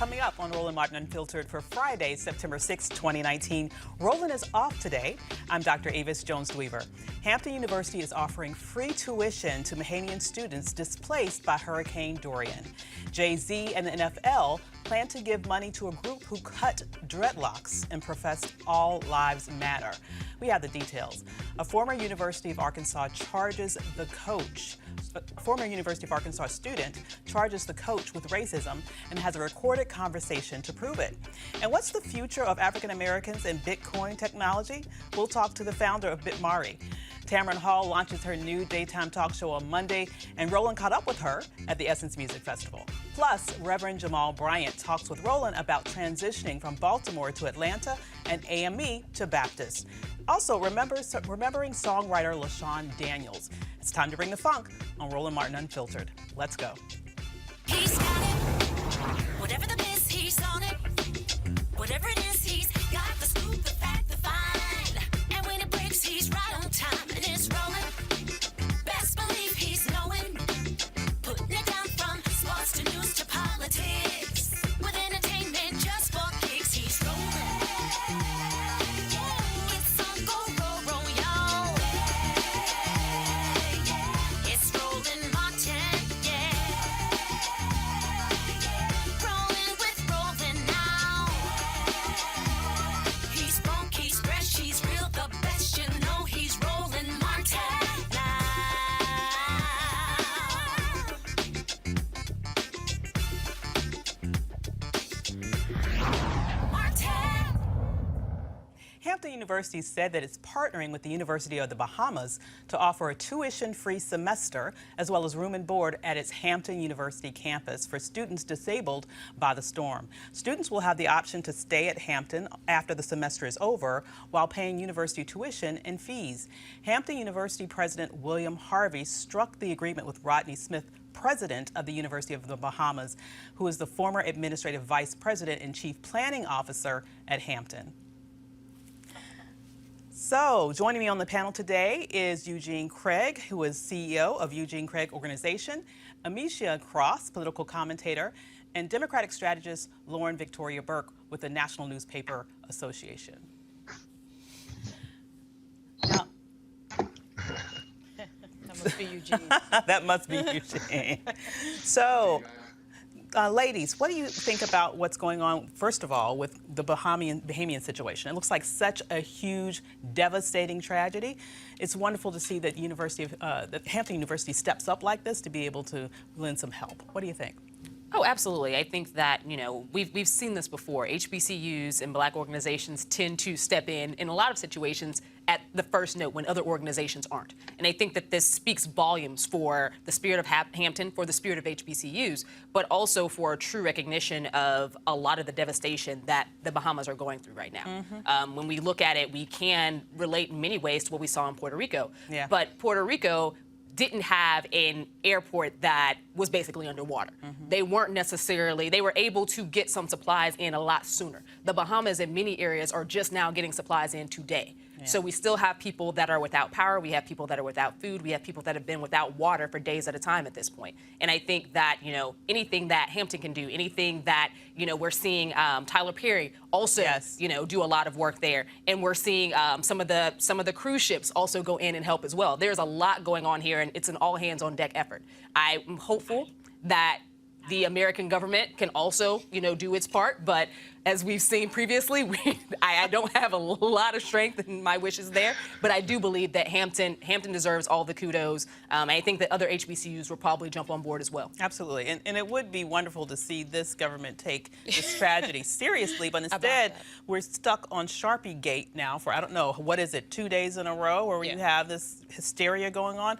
coming up on Roland Martin Unfiltered for Friday, September 6, 2019. Roland is off today. I'm Dr. Avis Jones-Dweaver. Hampton University is offering free tuition to Bahamian students displaced by Hurricane Dorian. Jay-Z and the NFL plan to give money to a group who cut dreadlocks and professed all lives matter. We have the details. A former University of Arkansas student charges the coach with racism and has a recorded conversation to prove it. And what's the future of African Americans in Bitcoin technology? We'll talk to the founder of Bitmari. Tamron Hall launches her new daytime talk show on Monday, and Roland caught up with her at the Essence Music Festival. Plus, Reverend Jamal Bryant talks with Roland about transitioning from Baltimore to Atlanta and AME to Baptist. Also, remembering songwriter LaShawn Daniels. It's time to bring the funk on Roland Martin Unfiltered. Let's go. He's got it. Whatever the biz, he's on it. Whatever it is, he's got the scoop, the fact, the find. And when it breaks, he's right on time and it's rolling. Best believe he's knowing. Putting it down from sports to news to politics. With entertainment just for kicks, he's rolling. It's on go, y'all. It's Roland Martin, rolling with Roland now. He's funk, he's fresh, he's real, the best, you know he's Roland Martin now. Martin. Hampton University said that it's partnering with the University of the Bahamas to offer a tuition-free semester as well as room and board at its Hampton University campus for students disabled by the storm. Students will have the option to stay at Hampton after the semester is over while paying university tuition and fees. Hampton University President William Harvey struck the agreement with Rodney Smith, president of the University of the Bahamas, who is the former administrative vice president and chief planning officer at Hampton. So, joining me on the panel today is Eugene Craig, who is CEO of Eugene Craig Organization, Amicia Cross, political commentator, and Democratic strategist Lauren Victoria Burke with the National Newspaper Association. Now, that must be Eugene. That must be Eugene. So, ladies, what do you think about what's going on, first of all, with the Bahamian situation? It looks like such a huge, devastating tragedy. It's wonderful to see that that Hampton University steps up like this to be able to lend some help. What do you think? Oh, absolutely. I think that, we've seen this before. HBCUs and Black organizations tend to step in a lot of situations at the first note when other organizations aren't. And I think that this speaks volumes for the spirit of Hampton, for the spirit of HBCUs, but also for a true recognition of a lot of the devastation that the Bahamas are going through right now. When we look at it, we can relate in many ways to what we saw in Puerto Rico. Yeah. But Puerto Rico didn't have an airport that was basically underwater. They weren't necessarily, they were able to get some supplies in a lot sooner. The Bahamas in many areas are just now getting supplies in today. Yeah. So we still have people that are without power, we have people that are without food, we have people that have been without water for days at a time at this point. And I think that, anything that Hampton can do, anything that, we're seeing Tyler Perry also, yes, do a lot of work there. And we're seeing some of the cruise ships also go in and help as well. There's a lot going on here, and it's an all hands on deck effort. I'm hopeful that the American government can also, do its part. But as we've seen previously, I don't have a lot of strength in my wishes there. But I do believe that Hampton deserves all the kudos. I think that other HBCUs will probably jump on board as well. Absolutely. And it would be wonderful to see this government take this tragedy seriously. But instead, we're stuck on Sharpie Gate now for, I don't know, what is it, 2 days in a row where you have this hysteria going on.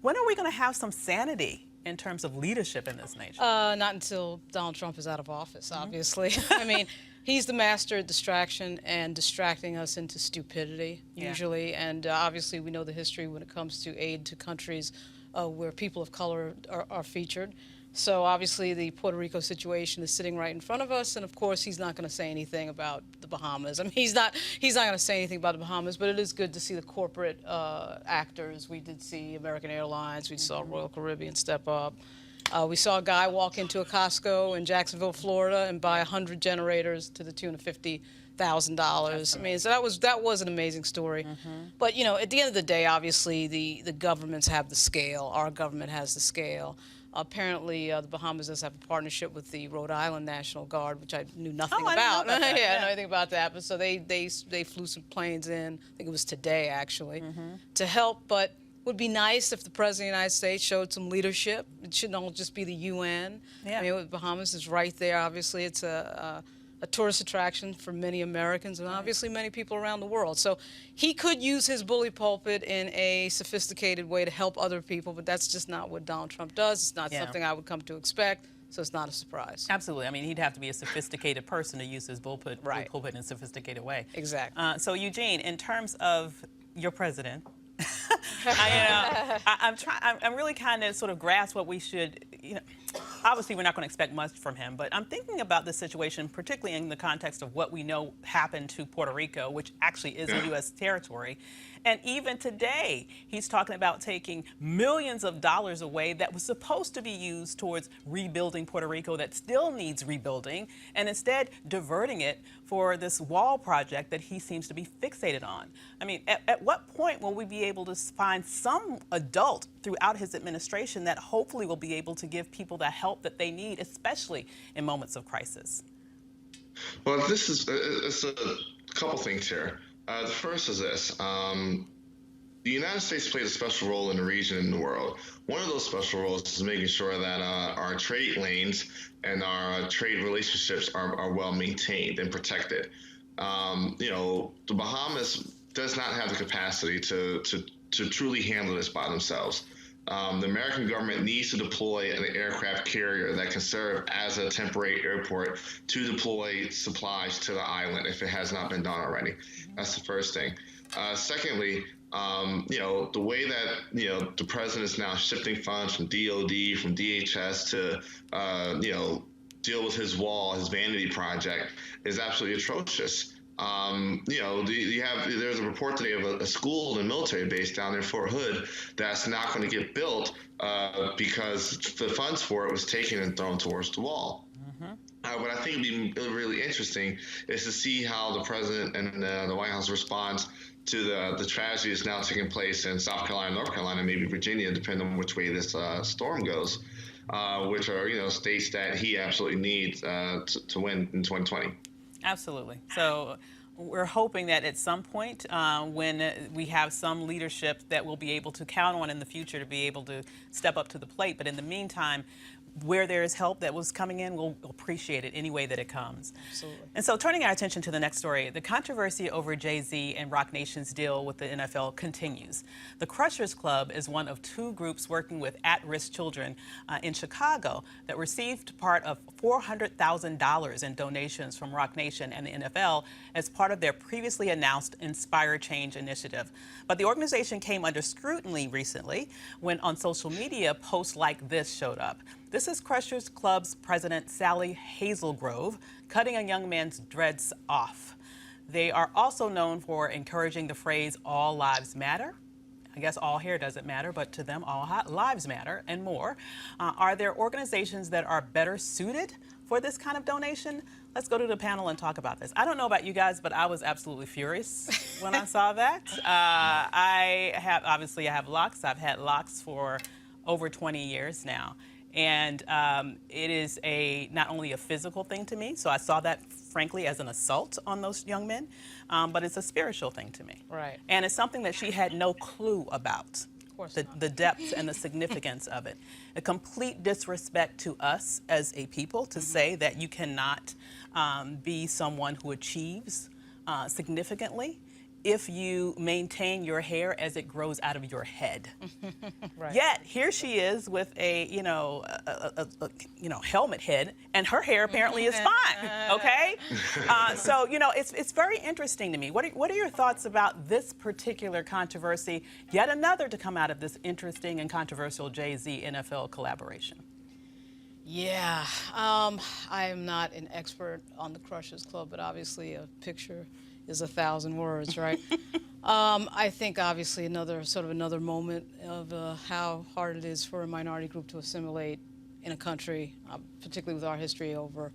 When are we going to have some sanity in terms of leadership in this nation? Not until Donald Trump is out of office, obviously. I mean, he's the master at distraction and distracting us into stupidity, usually. And obviously, we know the history when it comes to aid to countries where people of color are featured. So obviously the Puerto Rico situation is sitting right in front of us, and of course he's not going to say anything about the Bahamas. I mean, he's not going to say anything about the Bahamas, but it is good to see the corporate actors. We did see American Airlines, we saw Royal Caribbean step up. We saw a guy walk into a Costco in Jacksonville, Florida, and buy 100 generators to the tune of $50,000. I mean, so that was an amazing story. But you know, at the end of the day, obviously the governments have the scale. Our government has the scale. Apparently, the Bahamas does have a partnership with the Rhode Island National Guard, which I knew nothing I about. didn't know about that. Yeah, I know anything about that. But so they flew some planes in. I think it was today actually, to help. But would be nice if the President of the United States showed some leadership. It shouldn't all just be the UN. Yeah. I mean, Bahamas is right there. Obviously, it's a tourist attraction for many Americans and obviously many people around the world. So he could use his bully pulpit in a sophisticated way to help other people, but that's just not what Donald Trump does. It's not something I would come to expect, so it's not a surprise. Absolutely. I mean, he'd have to be a sophisticated person to use his pulpit in a sophisticated way. Exactly. So Eugene, in terms of your president, I'm really kind of sort of grasp what we should, obviously we're not going to expect much from him, but I'm thinking about the situation, particularly in the context of what we know happened to Puerto Rico, which actually is a U.S. territory. And even today, he's talking about taking millions of dollars away that was supposed to be used towards rebuilding Puerto Rico that still needs rebuilding, and instead diverting it for this wall project that he seems to be fixated on. I mean, at what point will we be able to find some adult throughout his administration that hopefully will be able to give people the help that they need, especially in moments of crisis? Well, it's a couple things here. The first is this. The United States plays a special role in the region and the world. One of those special roles is making sure that our trade lanes and our trade relationships are well maintained and protected. The Bahamas does not have the capacity to truly handle this by themselves. The American government needs to deploy an aircraft carrier that can serve as a temporary airport to deploy supplies to the island if it has not been done already. That's the first thing. Secondly, the way that, the president is now shifting funds from DOD, from DHS to, deal with his wall, his vanity project is absolutely atrocious. There's a report today of a school and a military base down there in Fort Hood that's not going to get built because the funds for it was taken and thrown towards the wall. What I think would be really interesting is to see how the president and the White House responds to the tragedy that's now taking place in South Carolina, North Carolina, maybe Virginia, depending on which way this storm goes, which are states that he absolutely needs to win in 2020. Absolutely. So we're hoping that at some point when we have some leadership that we'll be able to count on in the future to be able to step up to the plate. But in the meantime, where there is help that was coming in, we'll appreciate it any way that it comes. Absolutely. And so turning our attention to the next story, the controversy over Jay-Z and Roc Nation's deal with the NFL continues. The Crushers Club is one of two groups working with at-risk children in Chicago that received part of $400,000 in donations from Roc Nation and the NFL as part of their previously announced Inspire Change initiative. But the organization came under scrutiny recently when on social media posts like this showed up. This is Crushers Club's president, Sally Hazelgrove, cutting a young man's dreads off. They are also known for encouraging the phrase, all lives matter. I guess all hair doesn't matter, but to them, all lives matter and more. Are there organizations that are better suited for this kind of donation? Let's go to the panel and talk about this. I don't know about you guys, but I was absolutely furious when I saw that. I have locks. I've had locks for over 20 years now. And it is not only a physical thing to me, so I saw that, frankly, as an assault on those young men, but it's a spiritual thing to me. Right. And it's something that she had no clue about, the depth and the significance of it. A complete disrespect to us as a people to say that you cannot be someone who achieves significantly if you maintain your hair as it grows out of your head. Right. Yet here she is with a helmet head, and her hair apparently is fine. Okay, so it's very interesting to me. What are your thoughts about this particular controversy? Yet another to come out of this interesting and controversial Jay-Z NFL collaboration. Yeah, I am not an expert on the Crushers Club, but obviously a picture is 1,000 words, right? I think obviously another moment of how hard it is for a minority group to assimilate in a country, particularly with our history over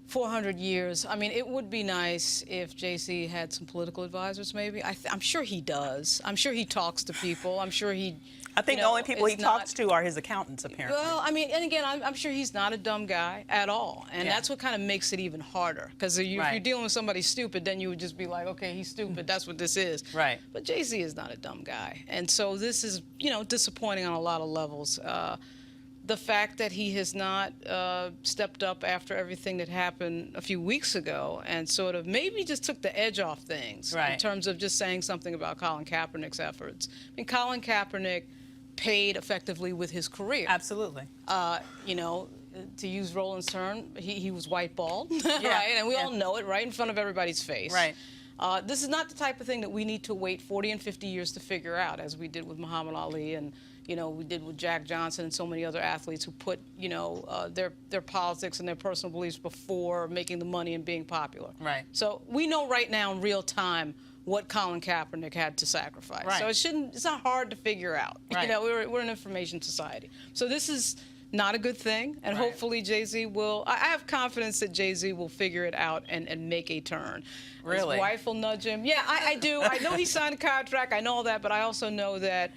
400 years. I mean, it would be nice if Jay-Z had some political advisors, maybe. I'm sure he does. I'm sure he talks to people. I'm sure he... I think the only people he talks to are his accountants, apparently. Well, I mean, and again, I'm sure he's not a dumb guy at all. And Yeah. that's what kind of makes it even harder. Because if you're dealing with somebody stupid, then you would just be like, okay, he's stupid. That's what this is. Right. But Jay-Z is not a dumb guy. And so this is, disappointing on a lot of levels. The fact that he has not stepped up after everything that happened a few weeks ago and sort of maybe just took the edge off things in terms of just saying something about Colin Kaepernick's efforts. I mean, Colin Kaepernick paid effectively with his career. Absolutely. To use Roland's term, he was white bald, Yeah. right? And we all know it right in front of everybody's face. Right. This is not the type of thing that we need to wait 40 and 50 years to figure out, as we did with Muhammad Ali and we did with Jack Johnson and so many other athletes who put, their politics and their personal beliefs before making the money and being popular. Right. So we know right now in real time what Colin Kaepernick had to sacrifice. Right. So it's not hard to figure out. Right. We're an information society. So this is not a good thing, and hopefully Jay-Z will. I have confidence that Jay-Z will figure it out and make a turn. Really? His wife will nudge him. Yeah, I do. I know he signed a contract. I know all that, but I also know that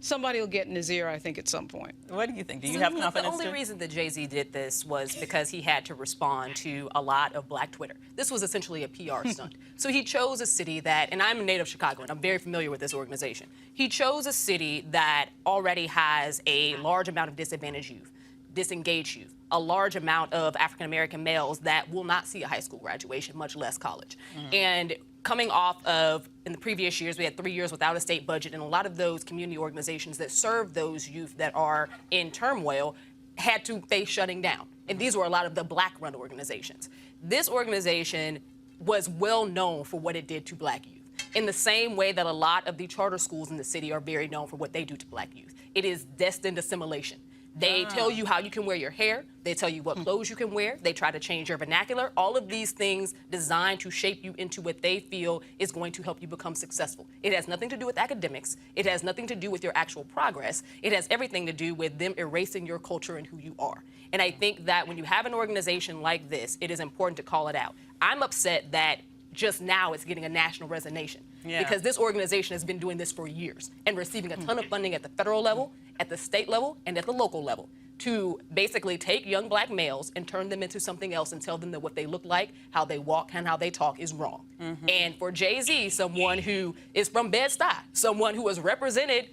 somebody will get in his ear, I think, at some point. What do you think? Do you have confidence? The only reason that Jay-Z did this was because he had to respond to a lot of Black Twitter. This was essentially a PR stunt. So he chose a city that, and I'm a native Chicagoan, I'm very familiar with this organization. He chose a city that already has a large amount of disadvantaged youth, disengaged youth, a large amount of African-American males that will not see a high school graduation, much less college. And coming off of, in the previous years, we had 3 years without a state budget, and a lot of those community organizations that serve those youth that are in turmoil had to face shutting down. And these were a lot of the Black-run organizations. This organization was well known for what it did to Black youth, in the same way that a lot of the charter schools in the city are very known for what they do to Black youth. It is destined assimilation. They tell you how you can wear your hair. They tell you what clothes you can wear. They try to change your vernacular. All of these things designed to shape you into what they feel is going to help you become successful. It has nothing to do with academics. It has nothing to do with your actual progress. It has everything to do with them erasing your culture and who you are. And I think that when you have an organization like this, it is important to call it out. I'm upset that just now it's getting a national resonation. Because this organization has been doing this for years and receiving a ton of funding at the federal level, at the state level, and at the local level to basically take young Black males and turn them into something else and tell them that what they look like, how they walk, and how they talk is wrong. And for Jay-Z, someone who is from Bed-Stuy, someone who has represented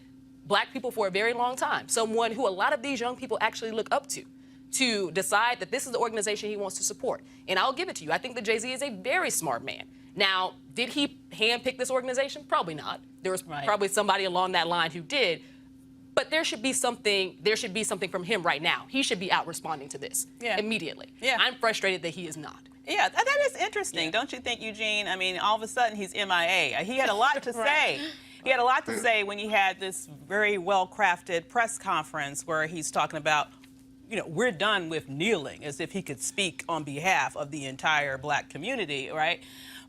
Black people for a very long time, someone who a lot of these young people actually look up to decide that this is the organization he wants to support. And I'll give it to you. I think that Jay-Z is a very smart man. Now, did he handpick this organization? Probably not. There was probably somebody along that line who did. But there should be something from him right now. He should be out responding to this immediately. I'm frustrated that he is not. Yeah, that is interesting. Don't you think, Eugene? I mean, all of a sudden he's MIA. He had a lot to say. He had a lot to say when he had this very well-crafted press conference where he's talking about, we're done with kneeling, as if he could speak on behalf of the entire Black community, right?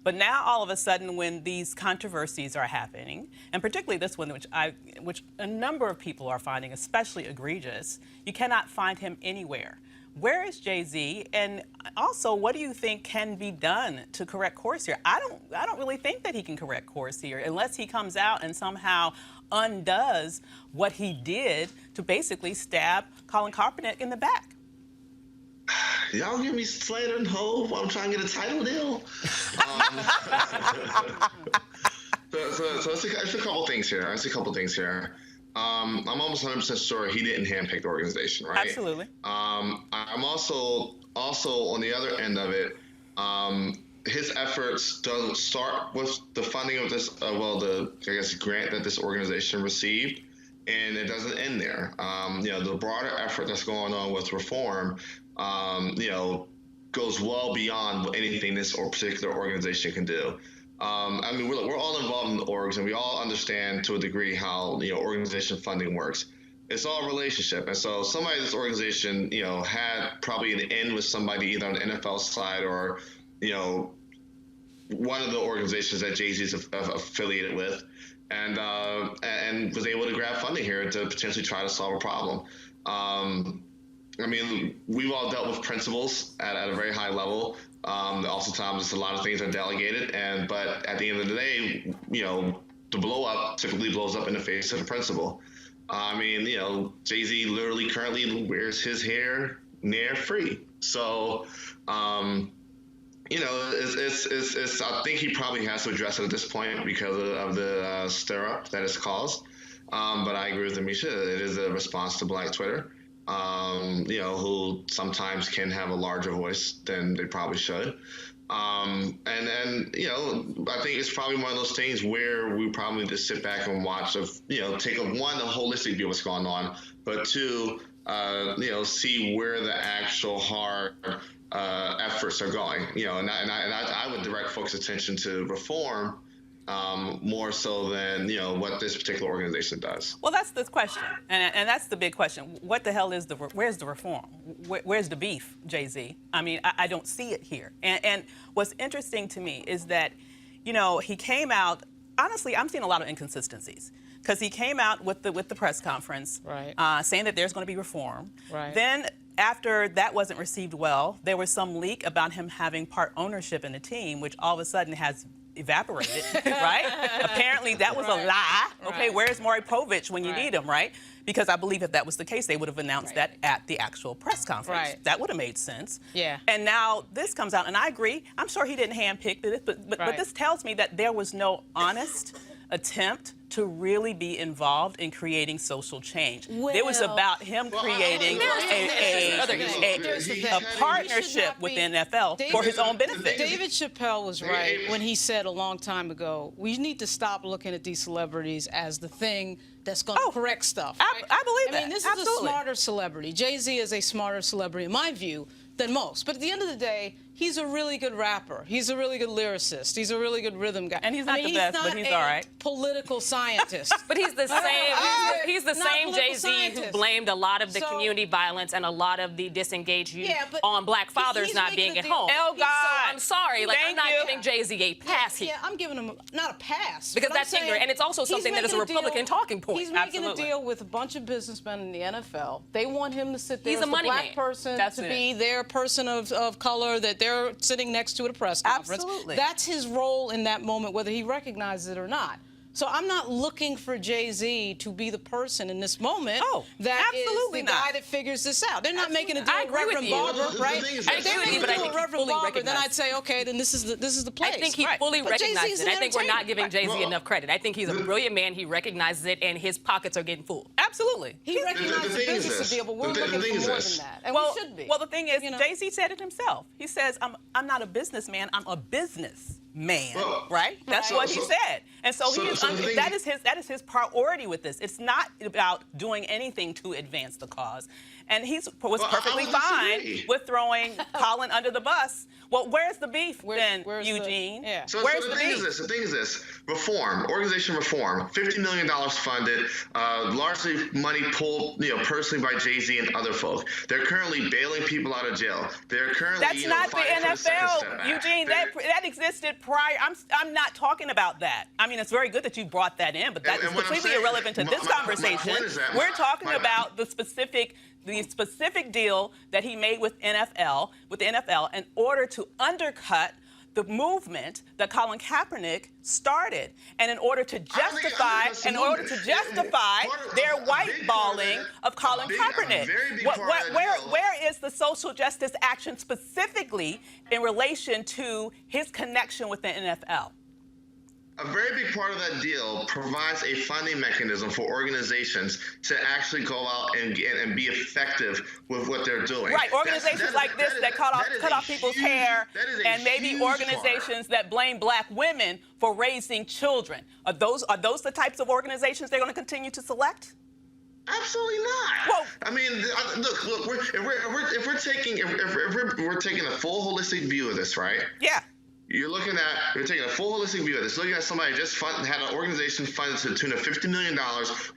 But now, all of a sudden, when these controversies are happening, and particularly this one, which a number of people are finding especially egregious, you cannot find him anywhere. Where is Jay-Z? And also, what do you think can be done to correct course here? I don't really think that he can correct course here unless he comes out and somehow undoes what he did to basically stab Colin Kaepernick in the back. Y'all give me Slater and Hove while I'm trying to get a title deal. So it's a couple things here. I'm almost 100% sure he didn't handpick the organization, right? Absolutely. I'm also on the other end of it. His efforts don't start with the funding of this, grant that this organization received, and it doesn't end there. The broader effort that's going on with reform, goes well beyond anything this particular organization can do. We're all involved in the orgs, and we all understand to a degree how organization funding works. It's all a relationship, and so somebody in this organization, had probably an in with somebody either on the NFL side or, one of the organizations that Jay-Z is affiliated with, and was able to grab funding here to potentially try to solve a problem. I mean, we've all dealt with principals at a very high level. Also, times a lot of things are delegated, but at the end of the day, the blow up typically blows up in the face of the principal. I mean, Jay-Z literally currently wears his hair near free. So, it's I think he probably has to address it at this point because of the stir-up that it's caused. But I agree with Amisha. It is a response to Black Twitter, who sometimes can have a larger voice than they probably should. I think it's probably one of those things where we probably just sit back and watch take a holistic view of what's going on, but two, see where the actual hard efforts are going, and I would direct folks' attention to reform more so than what this particular organization does. Well, that's the question, and that's the big question. What the hell is where's the reform? Where's the beef, Jay-Z? I mean, I don't see it here. And what's interesting to me is that, he came out. Honestly, I'm seeing a lot of inconsistencies because he came out with the press conference, right, saying that there's going to be reform. Right. Then, after that wasn't received well, there was some leak about him having part ownership in the team, which all of a sudden has evaporated, right? Apparently that was a lie. Okay, Right. where's Maury Povich when you need him, right? Because I believe if that was the case, they would have announced that at the actual press conference. Right. That would have made sense. Yeah. And now this comes out, and I agree. I'm sure he didn't handpick this, but this tells me that there was no honest attempt to really be involved in creating social change. It was about him creating a partnership with the NFL for his own benefit. David Chappelle was right when he said a long time ago, we need to stop looking at these celebrities as the thing that's going to correct stuff. Right? I believe that. I mean, this is a smarter celebrity. Jay-Z is a smarter celebrity, in my view, than most. But at the end of the day, he's a really good rapper. He's a really good lyricist. He's a really good rhythm guy. And he's not the best, but he's all right. Political scientist. But he's the same. He's the Not same political Jay-Z who scientist. blamed a lot of the So- community violence and a lot lot of the disengaged youth but on black fathers he's not making being a at deal. home. Oh, God. So I'm sorry. Like, I'm Thank not you. giving Jay-Z a pass here. Yeah, I'm giving him not a pass. Because but I'm that's saying ignorant, and it's also he's something that is a making Republican talking point. He's making Absolutely. a deal with a bunch of businessmen in the NFL. They want him to sit there He's as a the money black man. person That's to it. be their person of color that they're sitting next to at a press conference. Absolutely. That's his role in that moment, whether he recognizes it or not. So I'm not looking for Jay-Z to be the person in this moment that is absolutely the not. guy that figures this out. They're not making a deal I with agree with Reverend you. Barber, Well, the right? thing is If that- they're I making agree, a but I deal think with he Reverend fully Barber, then recognized I'd say, okay, then this is the place. I think he Right. fully But recognizes Jay-Z's it. an I think we're not giving entertainer. Jay-Z enough credit. I think he's a brilliant man. He recognizes it, and his pockets are getting full. Absolutely. He recognizes the thing is business this. deal, but we're The looking thing for is more this. than that, and Well, we should be. well, the thing is, You know? Jay-Z said it himself. He says, I'm not a businessman, I'm a businessman, Well, right? That's Right. what he said. And so, so he is, the thing- that is his priority with this. It's not about doing anything to advance the cause. And he was perfectly I would fine disagree. with throwing Colin under the bus. Well, where's the beef then, where's the- Eugene? yeah. So Where's the the thing beef? is this, reform, organization reform, $50 million funded, largely money pulled, personally by Jay-Z and other folk. They're currently bailing people out of jail. They're currently, That's not the fighting for the second NFL, step back. Eugene. They're- That existed prior. I'm not talking about that. I mean, it's very good that you brought that in, but that And is what I'm completely saying- irrelevant to this my conversation. point is that- We're talking my- about the specific deal that he made with the NFL in order to undercut the movement that Colin Kaepernick started, and in order to justify, that's the their movement. A white big part of balling that- of Colin a big- a Kaepernick. very big part of that deal- Where is the social justice action specifically in relation to his connection with the NFL? A very big part of that deal provides a funding mechanism for organizations to actually go out and be effective with what they're doing. Right, organizations like this that cut off people's hair, that is a and maybe huge organizations that blame black women for raising children. Are those the types of organizations they're going to continue to select? Absolutely not. Well- I mean, look. If we're taking a full holistic view of this, right? Yeah. You're taking a full holistic view of this. Looking at somebody just had an organization funded to the tune of $50 million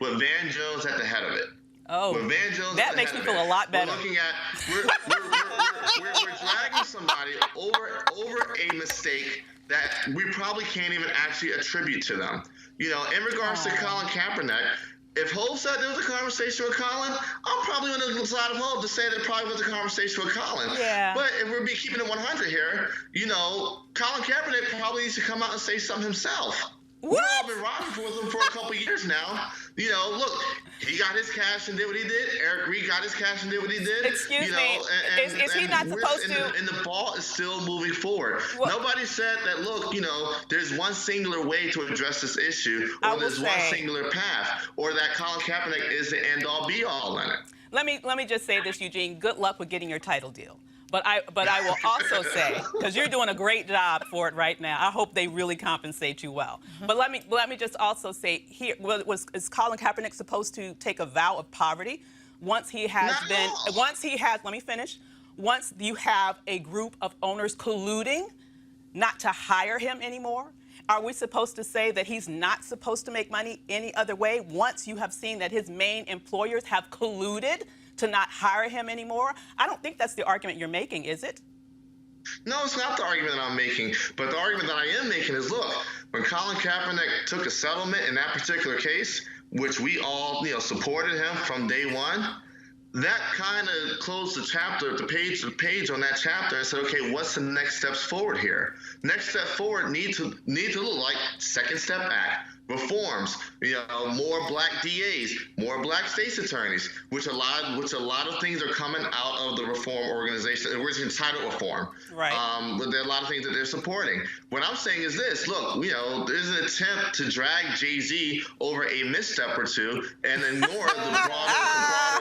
with Van Jones at the head of it. Oh, With Van Jones that at the makes head me of feel it. a lot better. We're looking at we're dragging somebody over a mistake that we probably can't even actually attribute to them. In regards to Colin Kaepernick, If Hov said there was a conversation with Colin, I'm probably on the side of Hov to say there probably was a conversation with Colin. Yeah. But if we're keeping it 100 here, Colin Kaepernick probably needs to come out and say something himself. What? We've all been rocking with him for a couple years now. Look, he got his cash and did what he did. Eric Reed got his cash and did what he did. Excuse me. Is he not supposed to? And the ball is still moving forward. Well, nobody said that, look, there's one singular way to address this issue, or there's one singular path, or that Colin Kaepernick is the end-all, be-all in it. Let me just say this, Eugene. Good luck with getting your title deal. But I will also say, because you're doing a great job for it right now, I hope they really compensate you well. But let me just also say here, is Colin Kaepernick supposed to take a vow of poverty once he has let me finish. Once you have a group of owners colluding not to hire him anymore? Are we supposed to say that he's not supposed to make money any other way once you have seen that his main employers have colluded to not hire him anymore? I don't think that's the argument you're making, is it? No, it's not the argument that I'm making. But the argument that I am making is, look, when Colin Kaepernick took a settlement in that particular case, which we all, supported him from day one, that kind of closed the chapter, the page on that chapter, and said, okay, what's the next steps forward here? Next step forward need to look like Second Step Act, reforms, more black DAs, more black state's attorneys, which a lot of things are coming out of the reform organization. We're entitled reform. Right. But there are a lot of things that they're supporting. What I'm saying is this: look, there's an attempt to drag Jay-Z over a misstep or two and ignore the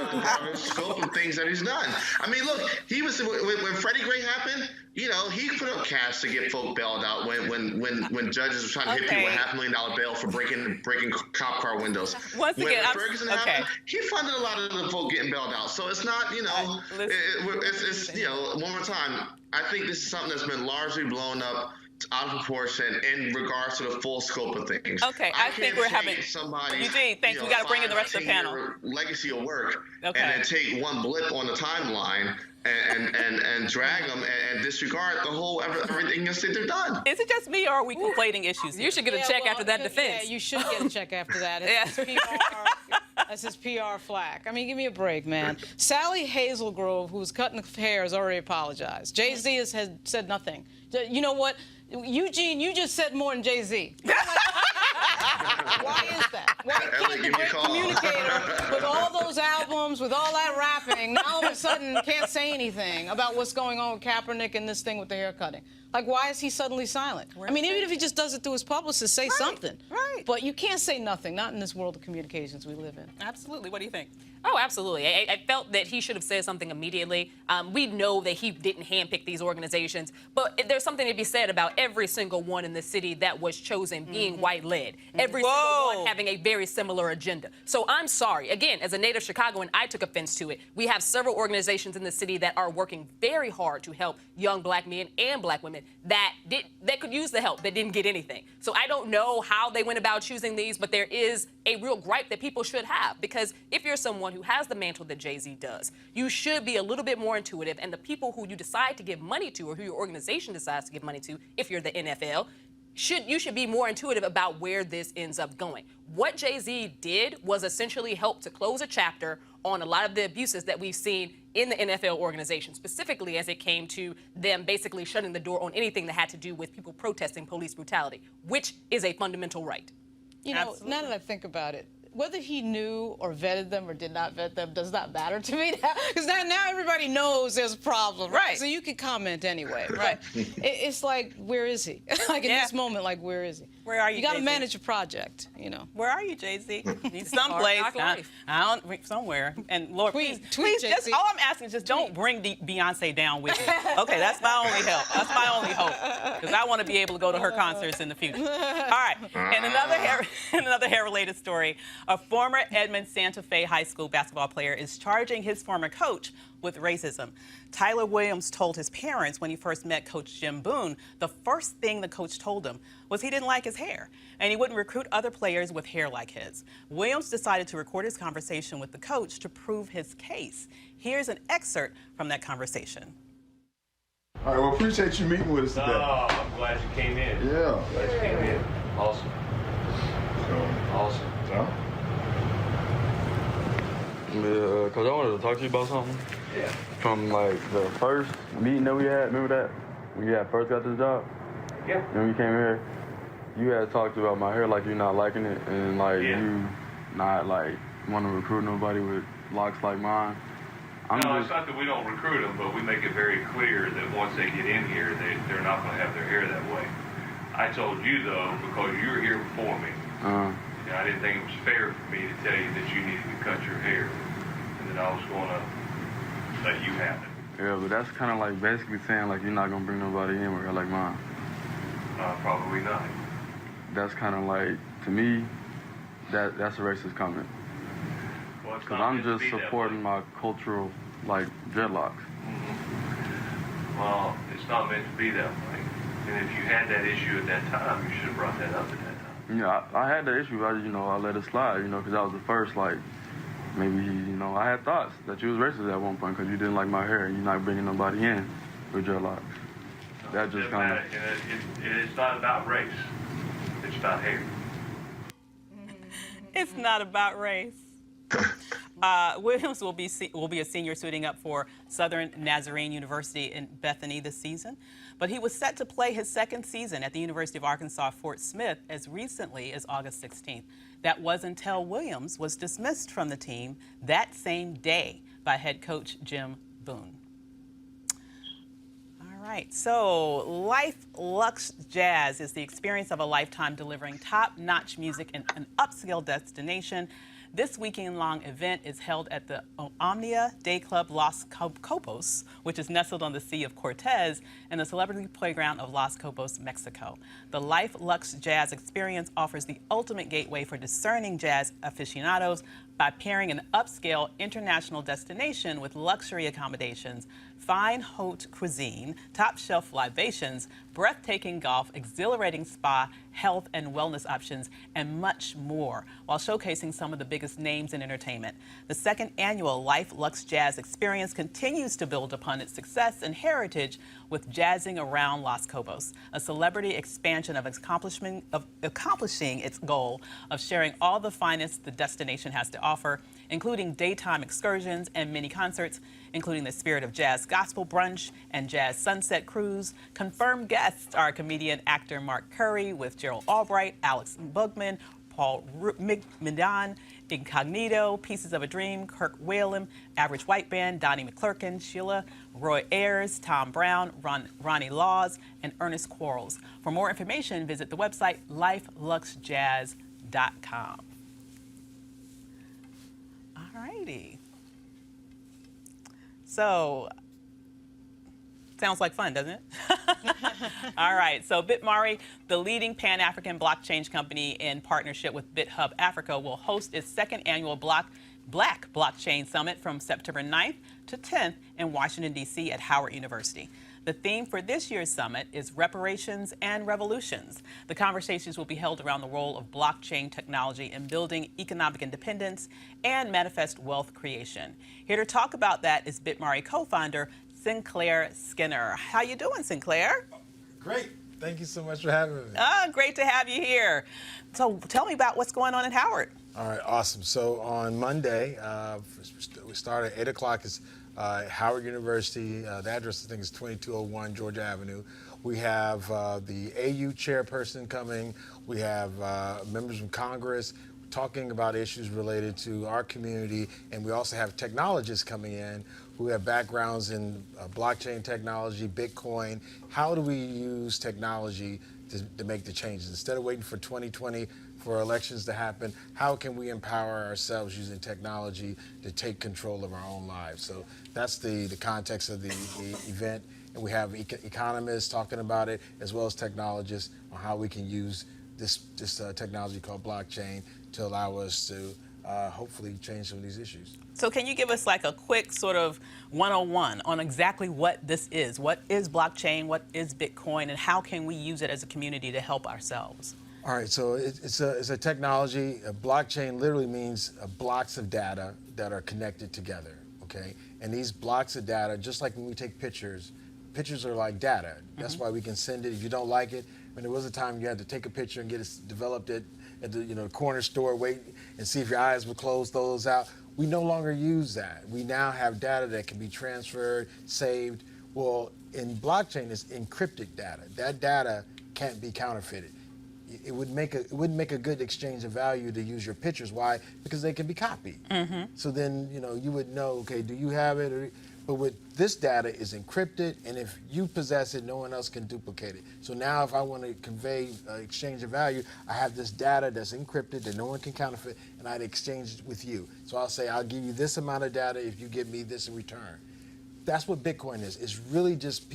broader scope of things that he's done. I mean, look, he was when Freddie Gray happened. He put up cash to get folk bailed out when judges were trying to hit people with $500,000 bail for breaking cop car windows. Once when again, Ferguson happened, he funded a lot of the folk getting bailed out. So it's not, it's one more time. I think this is something that's been largely blown up out of proportion in regards to the full scope of things. Okay, I think we're having somebody. Eugene, thanks. We got to bring in the rest of the panel. Legacy of work, okay, and then take one blip on the timeline and drag them and disregard the whole everything else that they're done. Is it just me, or are we conflating issues here? You should get a check after that defense. Yeah, you should get a check after that. It's his PR, that's his PR flack. I mean, give me a break, man. Sally Hazelgrove, who's cutting hair, has already apologized. Jay-Z has said nothing. You know what? Eugene, you just said more than Jay-Z. Why is that? Why can't the great communicator with all those albums, with all that rapping, now all of a sudden can't say anything about what's going on with Kaepernick and this thing with the hair cutting? Like, why is he suddenly silent? I mean, even if he just does it through his publicist, say something. Right. But you can't say nothing, not in this world of communications we live in. Absolutely. What do you think? Oh, absolutely. I felt that he should have said something immediately. We know that he didn't handpick these organizations, but there's something to be said about every single one in the city that was chosen being white-led. Every single one having a very similar agenda. So I'm sorry. Again, as a native Chicagoan, I took offense to it. We have several organizations in the city that are working very hard to help young black men and black women that could use the help that didn't get anything. So I don't know how they went about choosing these, but there is a real gripe that people should have, because if you're someone who has the mantle that Jay-Z does, you should be a little bit more intuitive, and the people who you decide to give money to, or who your organization decides to give money to, if you're the NFL, you should be more intuitive about where this ends up going. What Jay-Z did was essentially help to close a chapter on a lot of the abuses that we've seen in the NFL organization, specifically as it came to them basically shutting the door on anything that had to do with people protesting police brutality, which is a fundamental right. You know, now that I think about it, whether he knew or vetted them or did not vet them does not matter to me now, because now everybody knows there's a problem, right? So you can comment anyway, right? It's like, where is he? Like in this moment, like, where is he? Where are you? You got to Jay-Z? manage a project, you know. Where are you, Jay-Z? He's someplace. I don't somewhere. And Lord, please, just all I'm asking is just don't bring Beyonce down with you. Okay, that's my only help. That's my only hope, because I want to be able to go to her concerts in the future. All right. And another hair-related story. A former Edmond Santa Fe High School basketball player is charging his former coach with racism. Tyler Williams told his parents when he first met Coach Jim Boone, the first thing the coach told him was he didn't like his hair, and he wouldn't recruit other players with hair like his. Williams decided to record his conversation with the coach to prove his case. Here's an excerpt from that conversation. All right, well, appreciate you meeting with us today. Oh, I'm glad you came in. Yeah. Glad you came in. Awesome. So, Awesome. so, Yeah, Coach, I wanted to talk to you about something. Yeah. From, like, the first meeting that we had, remember that? When you had first got this job? Yeah. When you came here, you had talked about my hair like you're not liking it, and, like, you not, like, want to recruit nobody with locks like mine. No, it's not that we don't recruit them, but we make it very clear that once they get in here, they're not going to have their hair that way. I told you, though, because you were here before me, I didn't think it was fair for me to tell you that you needed to cut your hair and that I was going to let you have it. Yeah, but that's kind of like basically saying, like, you're not going to bring nobody in with hair like mine. Probably not. That's kind of like, to me, that's a racist comment. Well, because I'm just supporting my cultural, like, dreadlocks. Well, it's not meant to be that way. And if you had that issue at that time, you should have brought that up at that time. Yeah, I had that issue. I let it slide, because that was the first, like, maybe, I had thoughts that you was racist at one point because you didn't like my hair and you're not bringing nobody in with dreadlocks. That just kind of... It's not about race. It's about hair. It's not about race. Williams will be a senior suiting up for Southern Nazarene University in Bethany this season, but he was set to play his second season at the University of Arkansas Fort Smith as recently as August 16th. That was until Williams was dismissed from the team that same day by head coach Jim Boone. All right, so Luxe Jazz is the experience of a lifetime delivering top-notch music in an upscale destination. This weekend-long event is held at the Omnia Day Club Los Cobos, which is nestled on the Sea of Cortez and the celebrity playground of Los Cobos, Mexico. The Luxe Jazz experience offers the ultimate gateway for discerning jazz aficionados by pairing an upscale international destination with luxury accommodations, fine haute cuisine, top-shelf libations, breathtaking golf, exhilarating spa, health and wellness options, and much more, while showcasing some of the biggest names in entertainment. The second annual Luxe Jazz experience continues to build upon its success and heritage with Jazzing Around Los Cobos, a celebrity expansion of accomplishing its goal of sharing all the finest the destination has to offer, including daytime excursions and mini concerts, including the Spirit of Jazz Gospel Brunch and Jazz Sunset Cruise. Confirmed guests are comedian actor Mark Curry with Gerald Albright, Alex Bugman, Paul Midan, Incognito, Pieces of a Dream, Kirk Whalum, Average White Band, Donnie McClurkin, Sheila, Roy Ayers, Tom Brown, Ronnie Laws, and Ernest Quarles. For more information, visit the website lifeluxejazz.com. All righty. So, sounds like fun, doesn't it? All right, so BitMari, the leading Pan-African blockchain company in partnership with BitHub Africa, will host its second annual Black Blockchain Summit from September 9th to 10th in Washington, D.C. at Howard University. The theme for this year's summit is Reparations and Revolutions. The conversations will be held around the role of blockchain technology in building economic independence and manifest wealth creation. Here to talk about that is BitMari co-founder Sinclair Skinner. How you doing, Sinclair? Great. Thank you so much for having me. Great to have you here. So tell me about what's going on at Howard. All right, awesome. So on Monday, we start at 8 o'clock. It's Howard University. The address, I think, is 2201 Georgia Avenue. We have the AU chairperson coming. We have members from Congress talking about issues related to our community. And we also have technologists coming in who have backgrounds in blockchain technology, Bitcoin. How do we use technology to make the changes? Instead of waiting for 2020 for elections to happen, how can we empower ourselves using technology to take control of our own lives? So that's the context of the event. And we have economists talking about it, as well as technologists, on how we can use this technology called blockchain to allow us to hopefully change some of these issues. So can you give us like a quick sort of 101 on exactly what this is? What is blockchain? What is Bitcoin? And how can we use it as a community to help ourselves? All right, so it's a technology. A blockchain literally means blocks of data that are connected together, okay? And these blocks of data, just like when we take pictures are like data. That's why we can send it. If you don't like it, there was a time you had to take a picture and get it developed at the corner store, wait and see if your eyes would close those out. We no longer use that. We now have data that can be transferred, saved. Well, in blockchain, it's encrypted data. That data can't be counterfeited. It wouldn't make a good exchange of value to use your pictures. Why? Because they can be copied. So then, you would know, okay, do you have it? But with this data is encrypted, and if you possess it, no one else can duplicate it. So now if I want to convey exchange of value, I have this data that's encrypted that no one can counterfeit, and I'd exchange it with you. So I'll say, I'll give you this amount of data if you give me this in return. That's what Bitcoin is. It's really just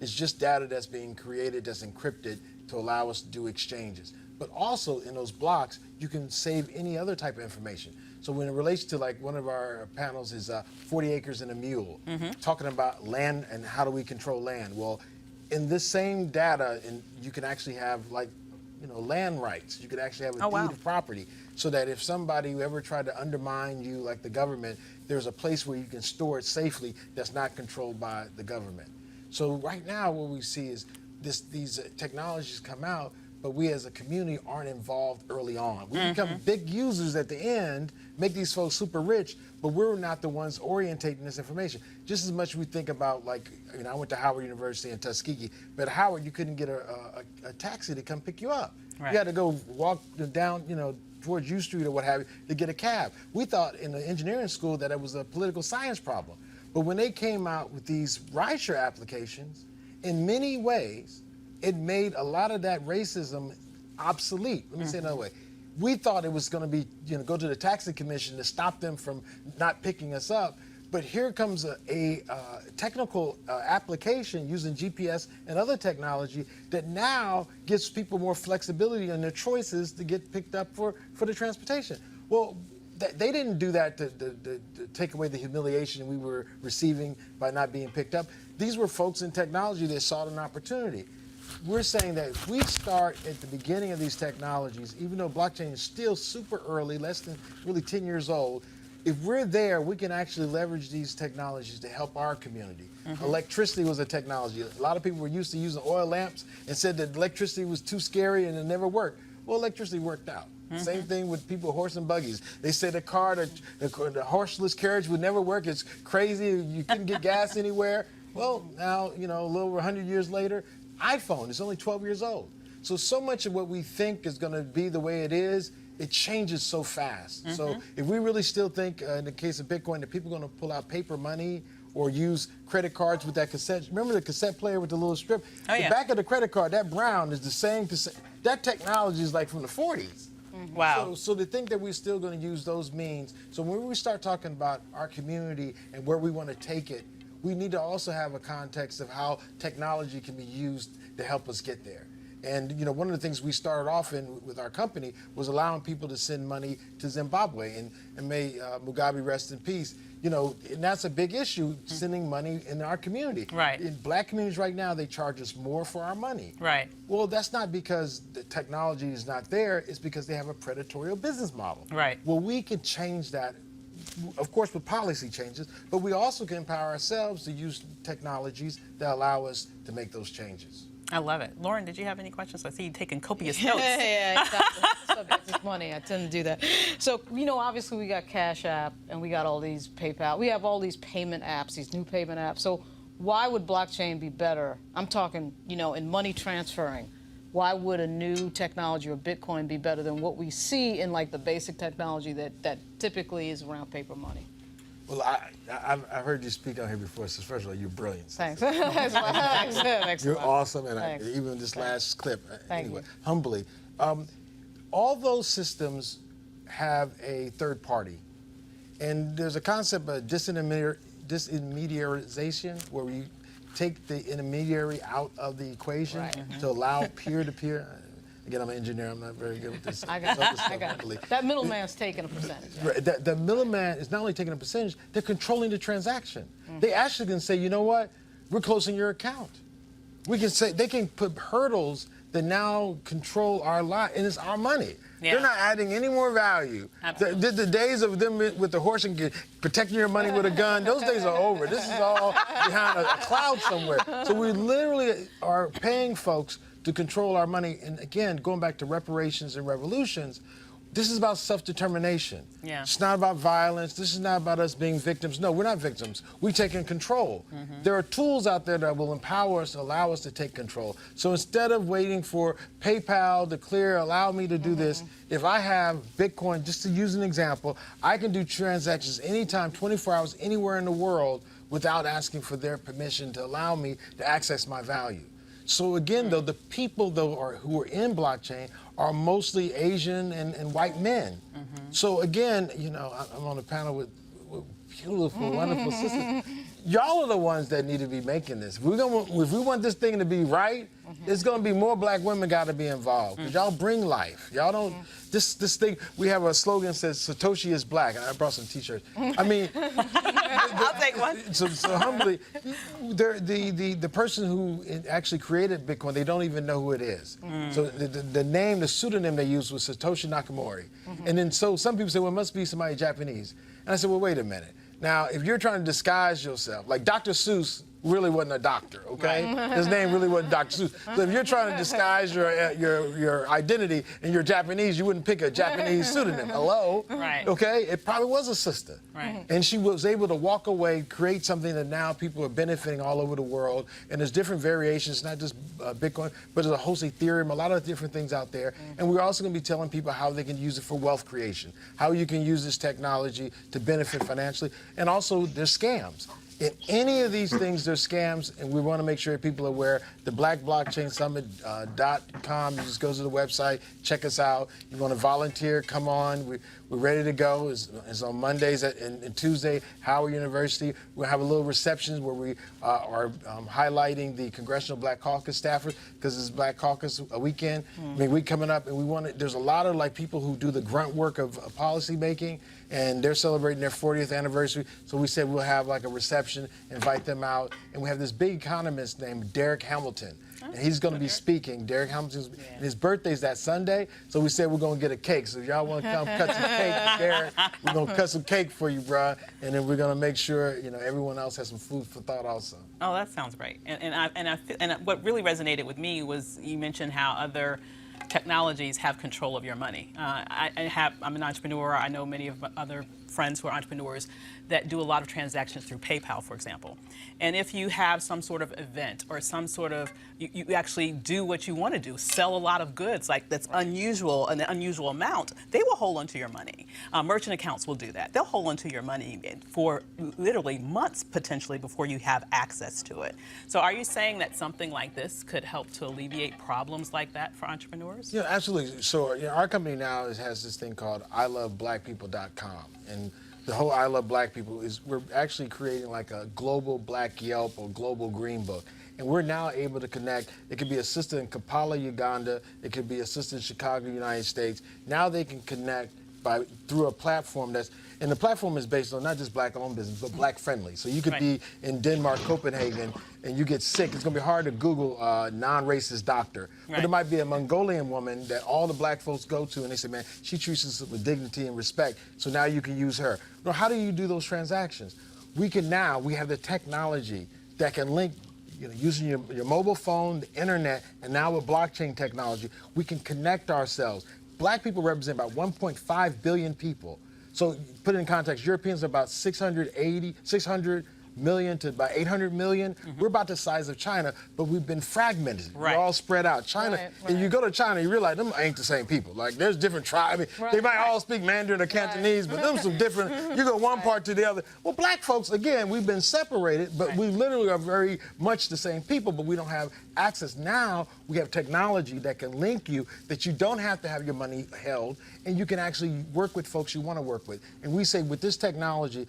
it's just data that's being created that's encrypted to allow us to do exchanges. But also in those blocks, you can save any other type of information. So when it relates to, like, one of our panels is 40 acres and a mule, talking about land and how do we control land. Well, in this same data, you can actually have, like, land rights. You could actually have a deed of property, so that if somebody ever tried to undermine you, like the government, there's a place where you can store it safely that's not controlled by the government. So right now what we see is these technologies come out, but we as a community aren't involved early on. We become big users at the end, make these folks super rich, but we're not the ones orientating this information. Just as much we think about, like, I went to Howard University in Tuskegee, but at Howard you couldn't get a taxi to come pick you up. Right. You had to go walk down, towards U Street or what have you to get a cab. We thought in the engineering school that it was a political science problem. But when they came out with these rideshare applications, in many ways, it made a lot of that racism obsolete. Let me say it another way. We thought it was going to be, go to the taxi commission to stop them from not picking us up. But here comes a technical application using GPS and other technology that now gives people more flexibility in their choices to get picked up for the transportation. Well, they didn't do that to take away the humiliation we were receiving by not being picked up. These were folks in technology that saw an opportunity. We're saying that if we start at the beginning of these technologies, even though blockchain is still super early, less than really 10 years old, if we're there, we can actually leverage these technologies to help our community. Electricity was a technology. A lot of people were used to using oil lamps and said that electricity was too scary and it never worked. Well, electricity worked out. Same thing with people, horse and buggies. They said the horseless carriage would never work. It's crazy. You couldn't get gas anywhere. Well, now, a little over 100 years later, iPhone is only 12 years old. So much of what we think is going to be the way it is, it changes so fast. So if we really still think, in the case of Bitcoin, that people are going to pull out paper money or use credit cards with that cassette. Remember the cassette player with the little strip? The back of the credit card, that brown is the same cassette. That technology is like from the 40s. Wow. So to think that we're still going to use those means. So when we start talking about our community and where we want to take it, we need to also have a context of how technology can be used to help us get there. And one of the things we started off with our company was allowing people to send money to Zimbabwe, and may Mugabe rest in peace. And that's a big issue, sending money in our community. Right. In black communities right now, they charge us more for our money. Right. Well, that's not because the technology is not there, it's because they have a predatory business model. Right. Well, we can change that, of course, with policy changes, but we also can empower ourselves to use technologies that allow us to make those changes. I love it. Lauren, did you have any questions? I see you taking copious notes. Yeah, exactly. Subject is money. I tend to do that. So, obviously we got Cash App and we got all these PayPal. We have all these payment apps, these new payment apps. So why would blockchain be better? I'm talking, in money transferring. Why would a new technology or Bitcoin be better than what we see in, like, the basic technology that typically is around paper money? Well, I've heard you speak on here before, so first of all, you're brilliant. Thanks. Thanks. You're awesome, and Thanks. this last clip, anyway, you. humbly. All those systems have a third party, and there's a concept of disintermediarization, where we take the intermediary out of the equation to allow peer-to-peer. Again, I'm an engineer. I'm not very good with this. I got it. That middleman's taking a percentage. Right. The middleman is not only taking a percentage, they're controlling the transaction. They actually can say, you know what? We're closing your account. We can say, they can put hurdles that now control our life, and it's our money. Yeah. They're not adding any more value. The days of them with the horse and protecting your money with a gun, those days are over. This is all behind a cloud somewhere. So we literally are paying folks to control our money. And again, going back to reparations and revolutions, this is about self-determination. Yeah. It's not about violence. This is not about us being victims. No, we're not victims. We're taking control. There are tools out there that will empower us, allow us to take control. So instead of waiting for PayPal to clear, allow me to do this, if I have Bitcoin, just to use an example, I can do transactions anytime, 24 hours, anywhere in the world without asking for their permission to allow me to access my value. So again, though, the people who are in blockchain are mostly Asian and white men. So again, you know, I'm on a panel with beautiful, wonderful sisters. Y'all are the ones that need to be making this. If we want this thing to be right, it's going to be more black women got to be involved. Because y'all bring life. Y'all don't. This thing. We have a slogan that says Satoshi is black, and I brought some T-shirts. I mean, I'll take one. So humbly, the person who actually created Bitcoin, they don't even know who it is. So the name, the pseudonym they used was Satoshi Nakamori. And then so some people say, well, it must be somebody Japanese. And I said, well, wait a minute. Now, if you're trying to disguise yourself, like Dr. Seuss really wasn't a doctor, okay? Right. His name really wasn't Dr. Seuss. So if you're trying to disguise your identity and you're Japanese, you wouldn't pick a Japanese pseudonym. Hello? Right. Okay? It probably was a sister. Right. And she was able to walk away, create something that now people are benefiting all over the world. And there's different variations, not just Bitcoin, but there's a host of Ethereum, a lot of different things out there. And we're also going to be telling people how they can use it for wealth creation, how you can use this technology to benefit financially. And also, there's scams. In any of these things, there's scams, and we want to make sure people are aware. The blackblockchainsummit.com, you just go to the website, check us out. You want to volunteer, come on. We're ready to go. It's on Mondays and Tuesday, Howard University. We'll have a little reception where we are highlighting the Congressional Black Caucus staffers, because it's Black Caucus weekend. I mean, we're coming up, and we want to, there's a lot of like people who do the grunt work of policy making, and they're celebrating their 40th anniversary. So we said we'll have like a reception, invite them out. And we have this big economist named Derek Hamilton. And he's going to be speaking. Derek Hamilton's, and his birthday's that Sunday. So we said we're going to get a cake. So if y'all want to come cut some cake with Derek, we're going to cut some cake for you, bruh. And then we're going to make sure, you know, everyone else has some food for thought also. Oh, that sounds great. And what really resonated with me was you mentioned how other technologies have control of your money. I'm an entrepreneur. I know many of my other friends who are entrepreneurs that do a lot of transactions through PayPal, for example. And if you have some sort of event or some sort of, you actually do what you want to do, sell a lot of goods like that's unusual, an unusual amount, they will hold onto your money. Merchant accounts will do that. They'll hold onto your money for literally months potentially before you have access to it. So are you saying that something like this could help to alleviate problems like that for entrepreneurs? Yeah, absolutely. So our company now has this thing called iloveblackpeople.com. And the whole I Love Black People is we're actually creating like a global Black Yelp or global Green Book. And we're now able to connect. It could be a sister in Kampala, Uganda. It could be a sister in Chicago, United States. Now they can connect through a platform and the platform is based on not just black-owned business, but black-friendly. So you could be in Denmark, Copenhagen, and you get sick. It's going to be hard to Google non-racist doctor. Right. But it might be a Mongolian woman that all the black folks go to, and they say, man, she treats us with dignity and respect, so now you can use her. Now, how do you do those transactions? We have the technology that can link, using your mobile phone, the internet, and now with blockchain technology, we can connect ourselves. Black people represent about 1.5 billion people. So put it in context, Europeans are about 600 million to about 800 million. We're about the size of China, but we've been fragmented. Right. We're all spread out. China, and you go to China, you realize them ain't the same people. Like there's different tribes. I mean, they might all speak Mandarin or Cantonese, but them some different, you go one part to the other. Well, black folks, again, we've been separated, but we literally are very much the same people, but we don't have access. Now we have technology that can link you, that you don't have to have your money held, and you can actually work with folks you want to work with. And we say with this technology,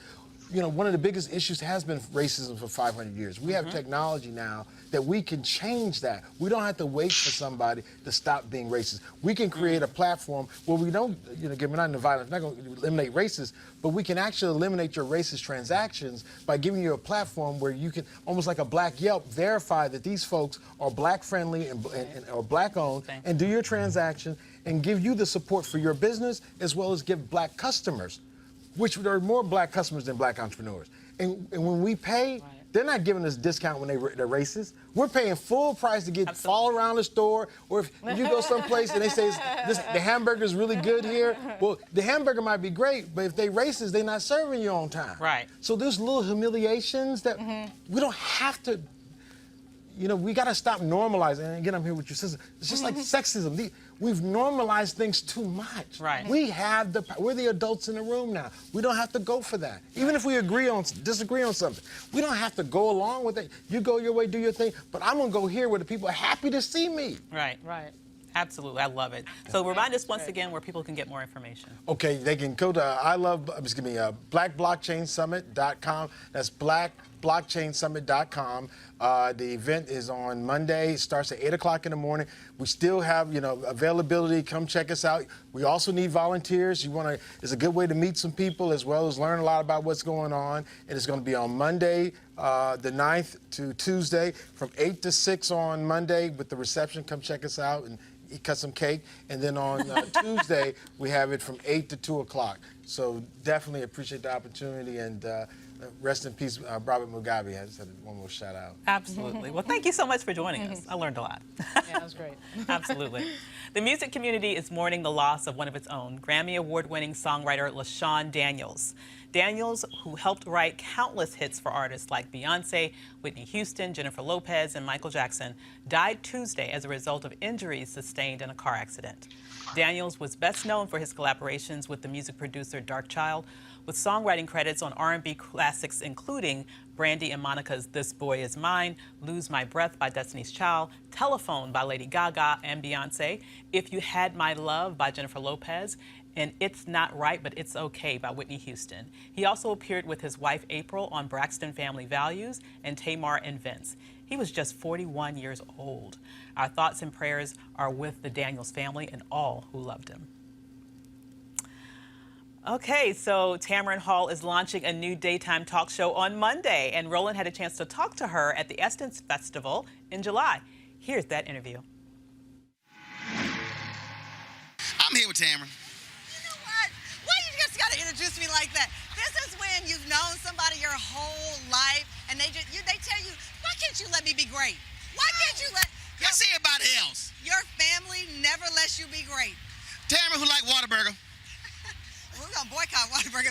one of the biggest issues has been racism for 500 years. We have technology now that we can change that. We don't have to wait for somebody to stop being racist. We can create a platform where we don't, we're not into violence, we're not going to eliminate racists, but we can actually eliminate your racist transactions by giving you a platform where you can, almost like a Black Yelp, verify that these folks are black friendly and or black owned, and do your transaction and give you the support for your business, as well as give black customers, which there are more black customers than black entrepreneurs. And when we pay, they're not giving us discount when they're racist. We're paying full price to get all around the store. Or if you go someplace and they say the hamburger is really good here, well, the hamburger might be great, but if they racist, they're not serving you on time. Right. So there's little humiliations that we don't have to. You know, we got to stop normalizing. And again, I'm here with your sister. It's just like sexism. We've normalized things too much. Right. We're the adults in the room now. We don't have to go for that. Even if we disagree on something, we don't have to go along with it. You go your way, do your thing. But I'm gonna go here where the people are happy to see me. Right. Right. Absolutely, I love it. So remind us once again where people can get more information. Okay, they can go to blackblockchainsummit.com. That's blackblockchainsummit.com. The event is on Monday. It starts at 8 o'clock in the morning. We still have, availability. Come check us out. We also need volunteers. It's a good way to meet some people as well as learn a lot about what's going on. And it's going to be on Monday, the 9th to Tuesday from 8 to 6 on Monday with the reception. Come check us out and cut some cake. And then on Tuesday, we have it from 8 to 2 o'clock. So definitely appreciate the opportunity, and rest in peace, Robert Mugabe. I just had one more shout out. Absolutely. Well, thank you so much for joining us. I learned a lot. Yeah, that was great. Absolutely. The music community is mourning the loss of one of its own, Grammy Award-winning songwriter LaShawn Daniels. Daniels, who helped write countless hits for artists like Beyonce, Whitney Houston, Jennifer Lopez, and Michael Jackson, died Tuesday as a result of injuries sustained in a car accident. Daniels was best known for his collaborations with the music producer Darkchild, with songwriting credits on R&B classics including Brandy and Monica's This Boy Is Mine, Lose My Breath by Destiny's Child, Telephone by Lady Gaga and Beyonce, If You Had My Love by Jennifer Lopez, and It's Not Right But It's Okay by Whitney Houston. He also appeared with his wife April on Braxton Family Values and Tamar and Vince. He was just 41 years old. Our thoughts and prayers are with the Daniels family and all who loved him. Okay, so Tamron Hall is launching a new daytime talk show on Monday, and Roland had a chance to talk to her at the Essence Festival in July. Here's that interview. I'm here with Tamron. You know what? Why you just gotta introduce me like that? This is when you've known somebody your whole life, and they tell you, why can't you let me be great? Why can't you let... Let's see everybody else. Your family never lets you be great. Tamron, who like Whataburger? We're gonna boycott Whataburger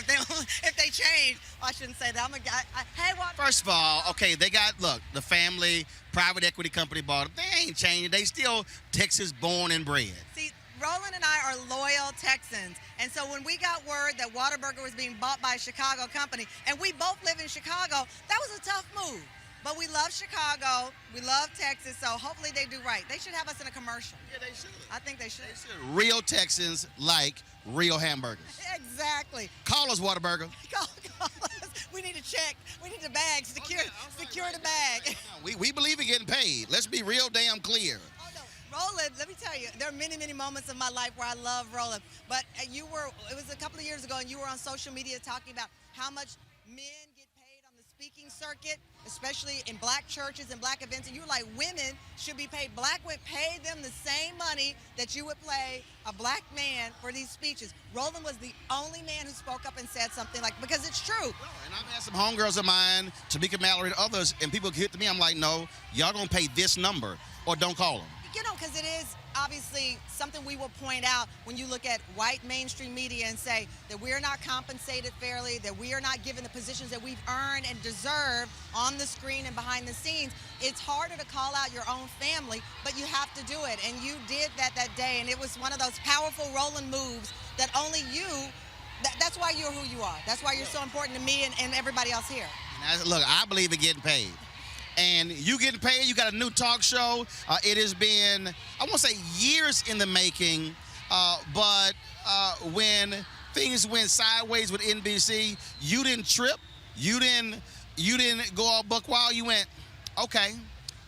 if they change. Oh, I shouldn't say that. I'm a guy. Hey, Whataburger. First of all, okay, they got, look, the family, private equity company bought them. They ain't changing. They still Texas born and bred. See, Roland and I are loyal Texans. And so when we got word that Whataburger was being bought by a Chicago company, and we both live in Chicago, that was a tough move. But we love Chicago, we love Texas, so hopefully they do right. They should have us in a commercial. Yeah, they should. I think they should. Real Texans like real hamburgers. Exactly. Call us Whataburger. Call us. We need to check. We need the bag. Secure the bag. We believe in getting paid. Let's be real damn clear. Oh, no. Roland, let me tell you, there are many, many moments in my life where I love Roland. But it was a couple of years ago, and you were on social media talking about how much men get paid on the speaking circuit, especially in black churches and black events, and you were like, women should be paid. Black would pay them the same money that you would pay a black man for these speeches. Roland was the only man who spoke up and said something like, because it's true. And I've had some homegirls of mine, Tamika Mallory and others, and people hit to me, I'm like, no, y'all gonna pay this number or don't call them. You know, because it is obviously something we will point out when you look at white mainstream media and say that we're not compensated fairly, that we are not given the positions that we've earned and deserve on the screen and behind the scenes. It's harder to call out your own family, but you have to do it. And you did that day, and it was one of those powerful Roland moves that only you, that's why you're who you are. That's why you're so important to me and everybody else here. Look, I believe in getting paid. And you getting paid, you got a new talk show. It has been, I won't say years in the making, but when things went sideways with NBC, you didn't trip, you didn't go all buck wild. You went, okay,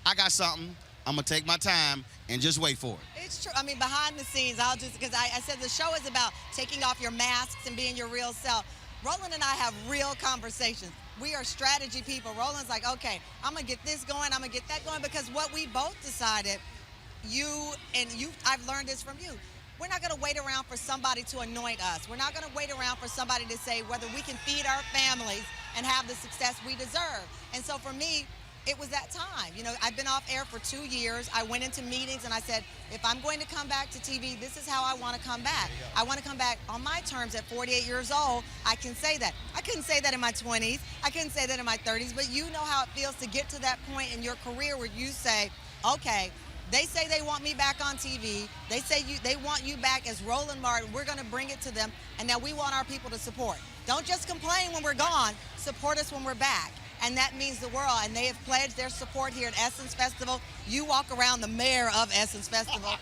I got something. I'm gonna take my time and just wait for it. It's true. I mean, behind the scenes, because I said the show is about taking off your masks and being your real self. Roland and I have real conversations. We are strategy people. Roland's like, okay, I'm gonna get this going, I'm gonna get that going, because what we both decided, I've learned this from you. We're not gonna wait around for somebody to anoint us. We're not gonna wait around for somebody to say whether we can feed our families. and have the success we deserve. And so for me, it was that time. You know, I've been off air for 2 years. I went into meetings and I said, if I'm going to come back to TV, this is how I want to come back. I want to come back on my terms at 48 years old. I can say that. I couldn't say that in my 20s. I couldn't say that in my 30s, but you know how it feels to get to that point in your career where you say, okay, they say they want me back on TV. They say they want you back as Roland Martin. We're going to bring it to them, and now we want our people to support. Don't just complain when we're gone. Support us when we're back. And that means the world, and they have pledged their support here at Essence Festival. You walk around the mayor of Essence Festival.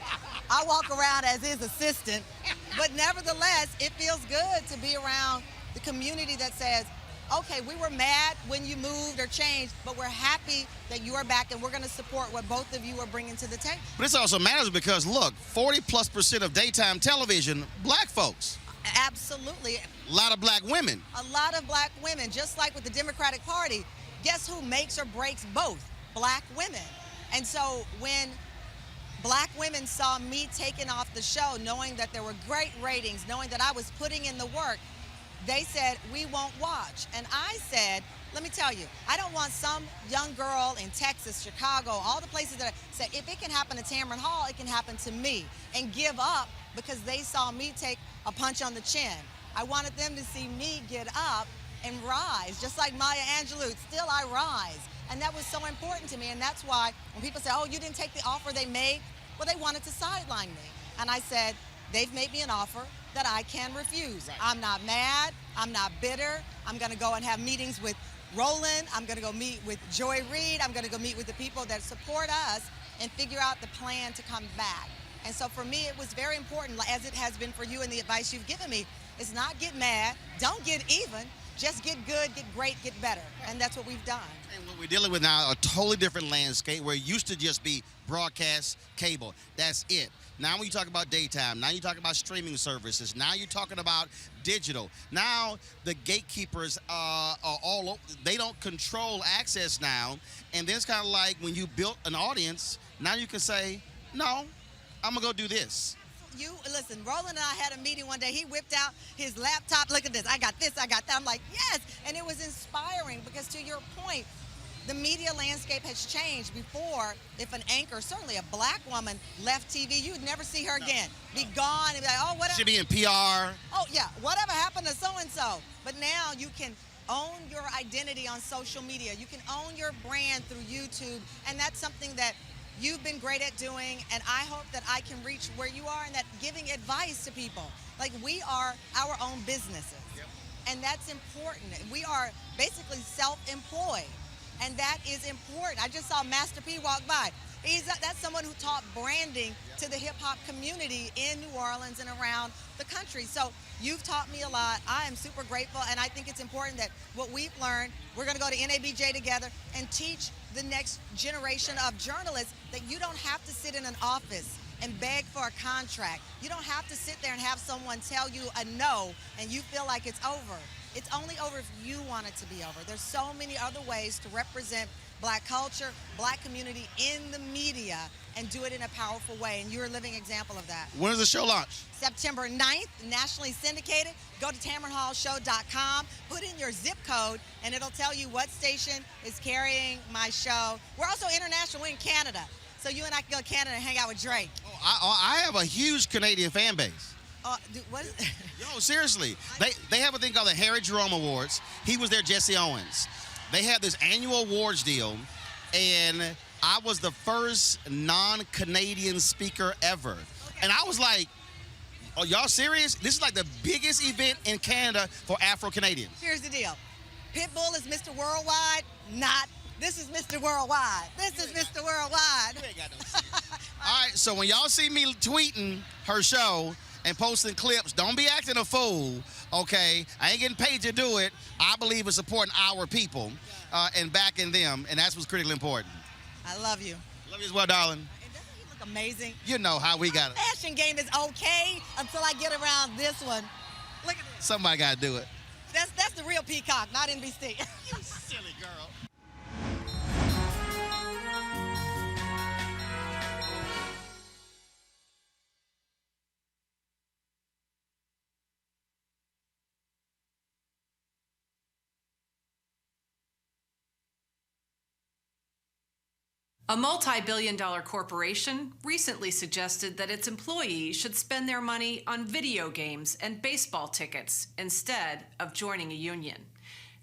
I walk around as his assistant. But nevertheless, it feels good to be around the community that says, okay, we were mad when you moved or changed, but we're happy that you are back, and we're going to support what both of you are bringing to the table. But this also matters because, look, 40+% of daytime television, black folks. Absolutely. A lot of black women. A lot of black women, just like with the Democratic Party. Guess who makes or breaks both? Black women. And so when black women saw me taking off the show, knowing that there were great ratings, knowing that I was putting in the work, they said, we won't watch. And I said, let me tell you, I don't want some young girl in Texas, Chicago, all the places that I said, if it can happen to Tamron Hall, it can happen to me, and give up because they saw me take a punch on the chin. I wanted them to see me get up and rise, just like Maya Angelou, still I rise. And that was so important to me, and that's why when people say, oh, you didn't take the offer they made, well, they wanted to sideline me. And I said, they've made me an offer that I can refuse. Right. I'm not mad, I'm not bitter. I'm gonna go and have meetings with Roland, I'm gonna go meet with Joy Reid, I'm gonna go meet with the people that support us and figure out the plan to come back. And so for me, it was very important, as it has been for you and the advice you've given me, is not get mad, don't get even, just get good, get great, get better. And that's what we've done. And what we're dealing with now, a totally different landscape where it used to just be broadcast cable. That's it. Now when you talk about daytime, now you talk about streaming services, now you're talking about digital. Now the gatekeepers are all over, they don't control access now. And then it's kind of like when you built an audience, now you can say, no, I'm gonna go do this. You listen, Roland and I had a meeting one day. He whipped out his laptop. Look at this. I got this, I got that. I'm like, yes. And it was inspiring because to your point, the media landscape has changed. Before, if an anchor, certainly a black woman, left TV, you would never see her again. Be gone and be like, oh, whatever. Should be in PR. Oh, yeah, whatever happened to so-and-so. But now you can own your identity on social media. You can own your brand through YouTube. And that's something that you've been great at doing, and I hope that I can reach where you are and that giving advice to people. Like, we are our own businesses. Yep. And that's important. We are basically self-employed, and that is important. I just saw Master P walk by. That's someone who taught branding to the hip-hop community in New Orleans and around the country. So you've taught me a lot. I am super grateful, and I think it's important that what we've learned, we're going to go to NABJ together and teach the next generation of journalists that you don't have to sit in an office and beg for a contract. You don't have to sit there and have someone tell you a no and you feel like it's over. It's only over if you want it to be over. There's so many other ways to represent black culture, black community in the media and do it in a powerful way, and you're a living example of that. When does the show launch? September 9th, nationally syndicated. Go to TamronHallShow.com, put in your zip code, and it'll tell you what station is carrying my show. We're also international, we're in Canada, so you and I can go to Canada and hang out with Drake. Oh, I have a huge Canadian fan base. What is Yo, seriously. They have a thing called the Harry Jerome Awards. He was there, Jesse Owens. They have this annual awards deal, and I was the first non-Canadian speaker ever. Okay. And I was like, oh, y'all serious? This is like the biggest event in Canada for Afro-Canadians. Here's the deal. Pitbull is Mr. Worldwide, not. This is Mr. Worldwide. This is Mr. Worldwide. You ain't got no sense. All right, so when y'all see me tweeting her show and posting clips, don't be acting a fool, okay? I ain't getting paid to do it. I believe in supporting our people and backing them, and that's what's critically important. I love you. Love you as well, darling. And doesn't he look amazing? You know how we got it. My fashion game is okay until I get around this one. Look at this. Somebody got to do it. That's the real Peacock, not NBC. You silly girl. A multi-billion-dollar corporation recently suggested that its employees should spend their money on video games and baseball tickets instead of joining a union.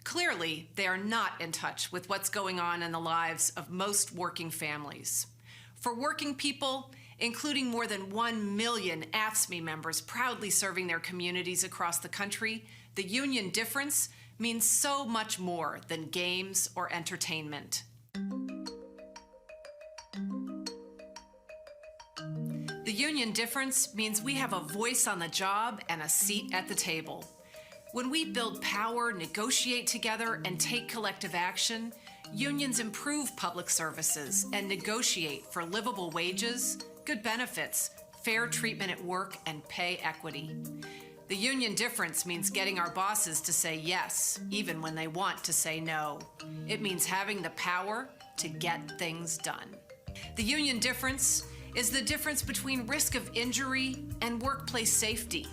Clearly, they are not in touch with what's going on in the lives of most working families. For working people, including more than 1 million AFSCME members proudly serving their communities across the country, the union difference means so much more than games or entertainment. The union difference means we have a voice on the job and a seat at the table. When we build power, negotiate together, and take collective action, unions improve public services and negotiate for livable wages, good benefits, fair treatment at work, and pay equity. The union difference means getting our bosses to say yes, even when they want to say no. It means having the power to get things done. The union difference is the difference between risk of injury and workplace safety.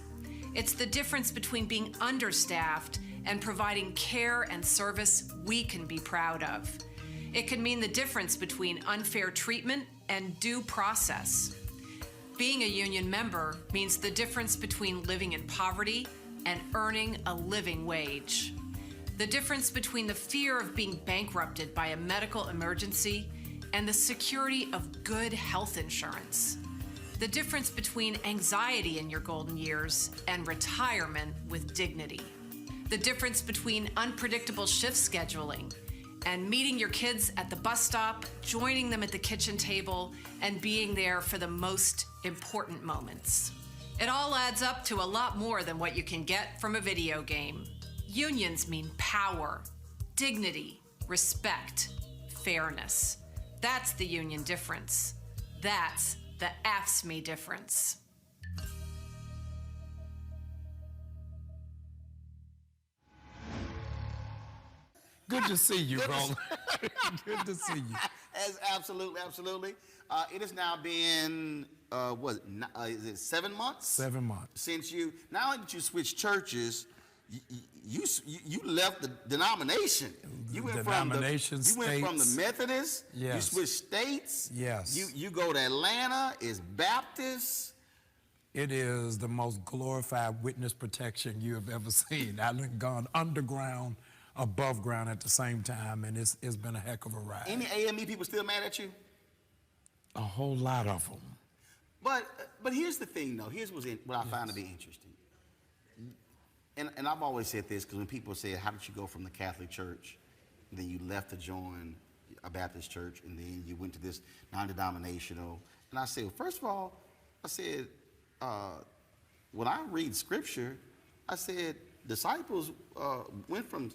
It's the difference between being understaffed and providing care and service we can be proud of. It can mean the difference between unfair treatment and due process. Being a union member means the difference between living in poverty and earning a living wage. The difference between the fear of being bankrupted by a medical emergency and the security of good health insurance. The difference between anxiety in your golden years and retirement with dignity. The difference between unpredictable shift scheduling and meeting your kids at the bus stop, joining them at the kitchen table, and being there for the most important moments. It all adds up to a lot more than what you can get from a video game. Unions mean power, dignity, respect, fairness. That's the union difference. That's the AFSCME difference. Good to see you, Roland. Good to see you. Absolutely, absolutely. It has now been, is it 7 months? 7 months. Since not only did you switch churches, you left the denomination. You went from the Methodist. Yes. You switched states. Yes. You go to Atlanta. It's Baptist. It is the most glorified witness protection you have ever seen. I've gone underground, above ground at the same time, and it's been a heck of a ride. Any AME people still mad at you? A whole lot of them. But here's the thing, though. Here's what I find to be interesting. And I've always said this, because when people say, how did you go from the Catholic Church, and then you left to join a Baptist church, and then you went to this non-denominational, and I said, well, first of all, I said, when I read scripture, I said, disciples went from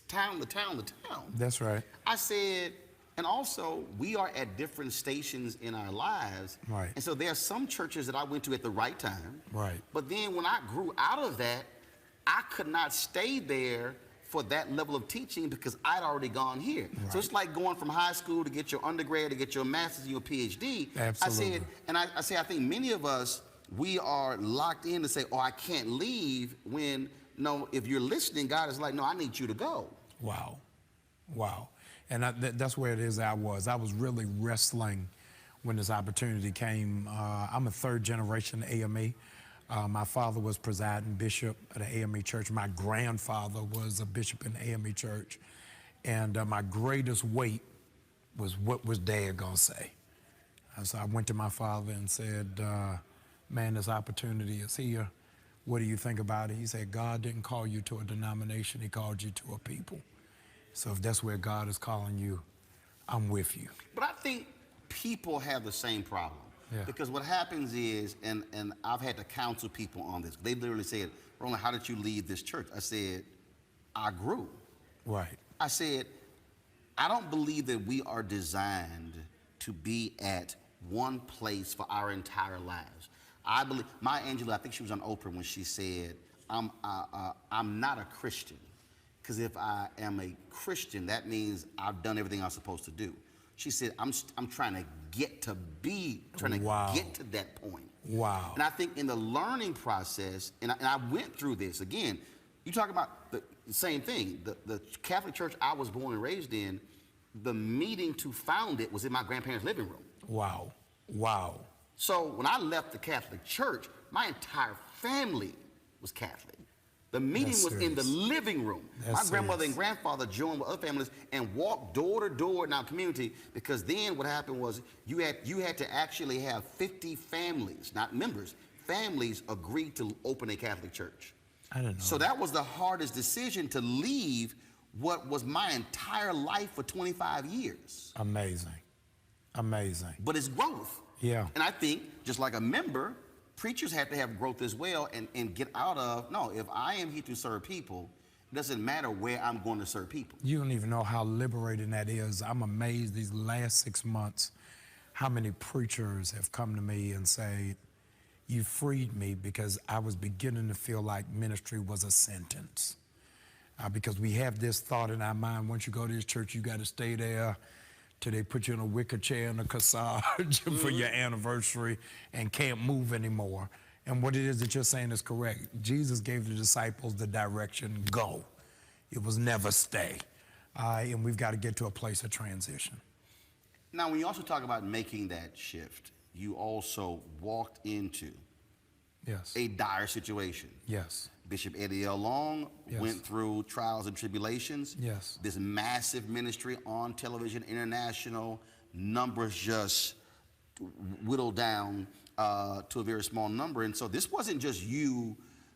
town to town to town. That's right. I said, and also, we are at different stations in our lives. Right. And so there are some churches that I went to at the right time. Right. But then when I grew out of that, I could not stay there for that level of teaching because I'd already gone here. Right. So it's like going from high school to get your undergrad, to get your master's and your PhD. Absolutely. I say, I think many of us, we are locked in to say, oh, I can't leave, when, no, if you're listening, God is like, no, I need you to go. Wow. Wow. And that's where it is I was really wrestling when this opportunity came. I'm a third generation AME. My father was presiding bishop at the AME church. My grandfather was a bishop in the AME church. And my greatest weight was, what was Dad gonna say? So I went to my father and said, man, this opportunity is here. What do you think about it? He said, God didn't call you to a denomination, he called you to a people. So if that's where God is calling you, I'm with you. But I think people have the same problem. Yeah. Because what happens is, and I've had to counsel people on this. They literally said, Roland, how did you leave this church? I said, I grew. Right. I said, I don't believe that we are designed to be at one place for our entire lives. I believe, Maya Angelou, I think she was on Oprah when she said, I'm not a Christian. Because if I am a Christian, that means I've done everything I'm supposed to do. She said, I'm trying to get to get to that point. Wow. And I think in the learning process, and I went through this, again, you talk about the same thing. The Catholic Church I was born and raised in, the meeting to found it was in my grandparents' living room. Wow. Wow. So when I left the Catholic Church, my entire family was Catholic. The meeting was in the living room. My grandmother and grandfather joined with other families and walked door to door in our community, because then what happened was you had to actually have 50 families, not members, families agreed to open a Catholic church. I didn't know. So that was the hardest decision, to leave what was my entire life for 25 years. Amazing. Amazing. But it's growth. Yeah. And I think, just like a member, preachers have to have growth as well, and get out of, no, if I am here to serve people, it doesn't matter where I'm going to serve people. You don't even know how liberating that is. I'm amazed these last 6 months how many preachers have come to me and say, you freed me, because I was beginning to feel like ministry was a sentence. Because we have this thought in our mind, once you go to this church, you got to stay there till they put you in a wicker chair and a corsage for your anniversary and can't move anymore. And what it is that you're saying is correct. Jesus gave the disciples the direction, go. It was never stay. And we've got to get to a place of transition. Now, when you also talk about making that shift, you also walked into a dire situation. Yes. Bishop Eddie L. Long went through trials and tribulations. Yes. This massive ministry on television, international, numbers just whittled down to a very small number. And so this wasn't just you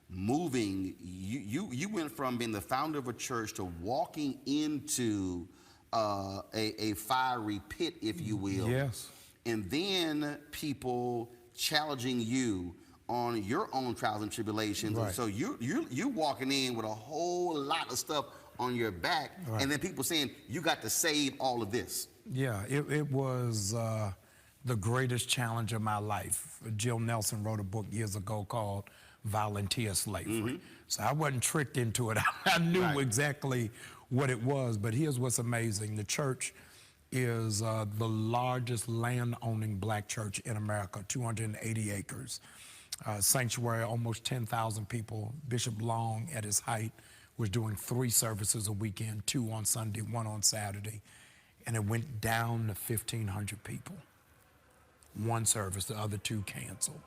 moving. You went from being the founder of a church to walking into a fiery pit, if you will. Yes. And then people challenging you on your own trials and tribulations. Right. And so you're walking in with a whole lot of stuff on your back, and then people saying, you got to save all of this. Yeah, it was the greatest challenge of my life. Jill Nelson wrote a book years ago called Volunteer Slavery. So I wasn't tricked into it. I knew exactly what it was, but here's what's amazing. The church is the largest land-owning black church in America, 280 acres. Sanctuary, almost 10,000 people. Bishop Long, at his height, was doing 3 services a weekend, 2 on Sunday, 1 on Saturday, and it went down to 1,500 people. 1 service, the other 2 canceled.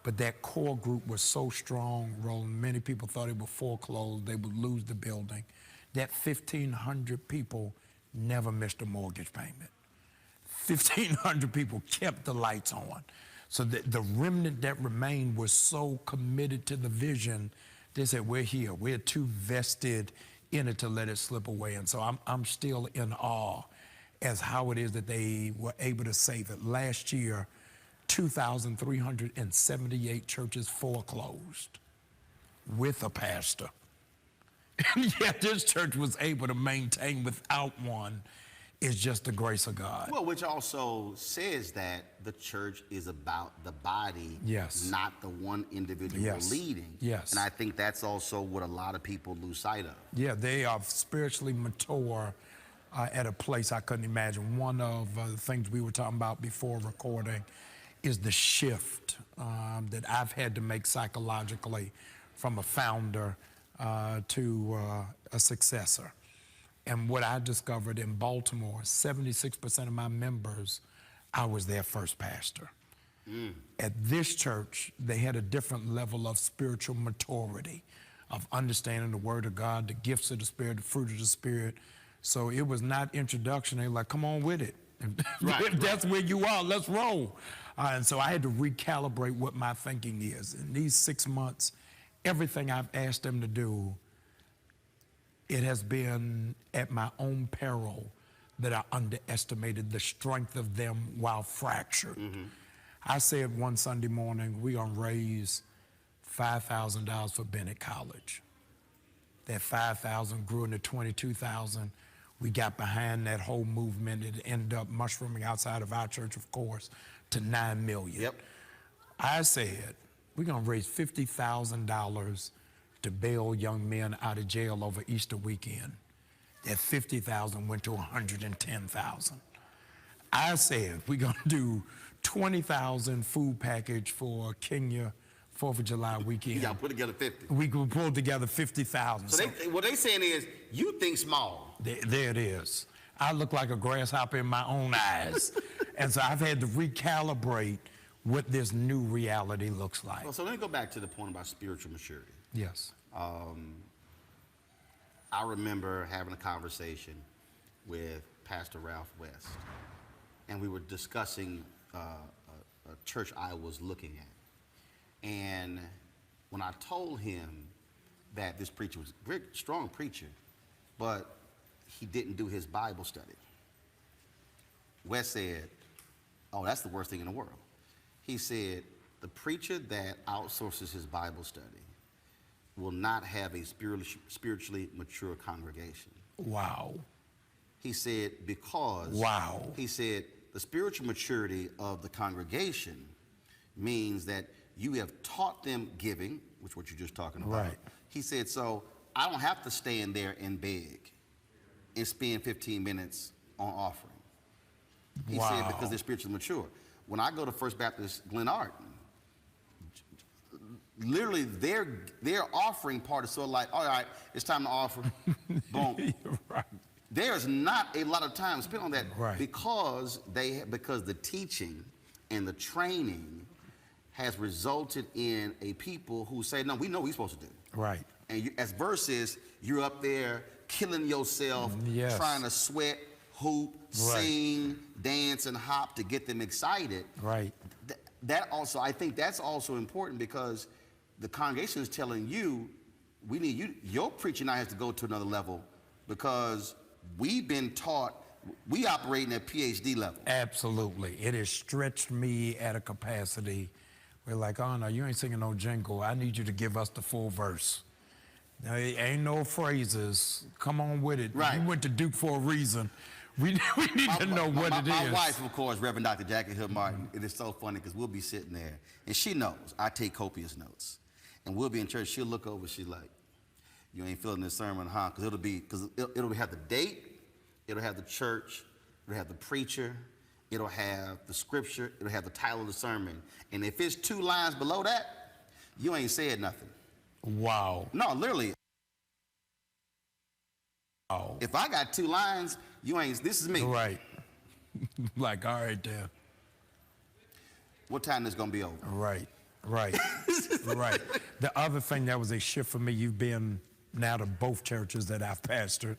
But that core group was so strong, Roland, many people thought it would foreclose, they would lose the building. That 1,500 people never missed a mortgage payment. 1,500 people kept the lights on. So the remnant that remained was so committed to the vision, they said, we're here. We're too vested in it to let it slip away. And so I'm still in awe as how it is that they were able to save it. Last year, 2,378 churches foreclosed with a pastor. And yet this church was able to maintain without one. Is just the grace of God. Well, which also says that the church is about the body, not the one individual leading. Yes. And I think that's also what a lot of people lose sight of. Yeah, they are spiritually mature at a place I couldn't imagine. One of the things we were talking about before recording is the shift that I've had to make psychologically from a founder to a successor. And what I discovered in Baltimore, 76% of my members, I was their first pastor. At this church, they had a different level of spiritual maturity, of understanding the Word of God, the gifts of the Spirit, the fruit of the Spirit. So it was not introduction. They were like, come on with it. If that's where you are, let's roll. And so I had to recalibrate what my thinking is. In these 6 months, everything I've asked them to do, it has been at my own peril that I underestimated the strength of them while fractured. I said one Sunday morning, we're gonna raise $5,000 for Bennett College. That 5,000 grew into 22,000. We got behind that whole movement. It ended up mushrooming outside of our church, of course, to 9 million. I said, we're gonna raise $50,000 to bail young men out of jail over Easter weekend. That 50,000 went to 110,000. I said, we're gonna do 20,000 food package for Kenya 4th of July weekend. You gotta put together 50. We could pull together 50,000. So what they saying is, you think small. There it is. I look like a grasshopper in my own eyes. And so I've had to recalibrate what this new reality looks like. Well, so let me go back to the point about spiritual maturity. Yes. I remember having a conversation with Pastor Ralph West, and we were discussing a church I was looking at. And when I told him that this preacher was a very strong preacher, but he didn't do his Bible study, West said, oh, that's the worst thing in the world. He said, the preacher that outsources his Bible study will not have a spiritually mature congregation. Wow. He said, because wow. He said, the spiritual maturity of the congregation means that you have taught them giving, which is what you're just talking about. Right. He said, so I don't have to stand there and beg and spend 15 minutes on offering. He said, because they're spiritually mature. When I go to First Baptist Glen Arden, literally their offering part is sort of like, all right, it's time to offer. Boom. Right. There's not a lot of time spent on that, right, because the teaching and the training has resulted in a people who say, no, we know what we're supposed to do. Right. And as versus, you're up there killing yourself, yes, trying to sweat, hoop, sing, dance, and hop to get them excited. Right. That also, I think that's also important, because the congregation is telling you, we need you, your preaching now has to go to another level, because we've been taught, we operating at PhD level. Absolutely. It has stretched me at a capacity where, like, oh no, you ain't singing no jingle. I need you to give us the full verse. Now, it ain't no phrases. Come on with it. Right. You went to Duke for a reason. We need to know what it is. My wife, of course, Reverend Dr. Jackie Hill Martin, it is so funny because we'll be sitting there, and she knows I take copious notes. And we'll be in church, she'll look over, she's like, you ain't feeling this sermon, huh? Because it'll have the date, it'll have the church, it'll have the preacher, it'll have the scripture, it'll have the title of the sermon. And if it's 2 lines below that, you ain't said nothing. Wow. No, literally. Wow. If I got 2 lines, you ain't, this is me. Right. Like, all right, there. What time is gonna be over? Right, right, right. The other thing that was a shift for me, you've been now to both churches that I've pastored,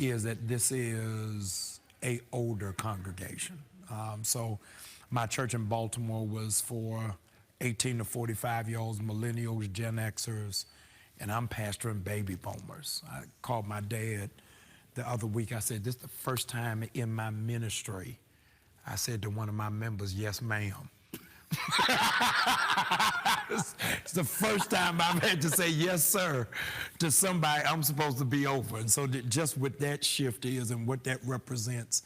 is that this is a older congregation. So my church in Baltimore was for 18 to 45-year-olds, millennials, Gen Xers, and I'm pastoring baby boomers. I called my dad the other week. I said, this is the first time in my ministry I said to one of my members, yes, ma'am. It's the first time I've had to say yes, sir, to somebody I'm supposed to be over. And so just what that shift is and what that represents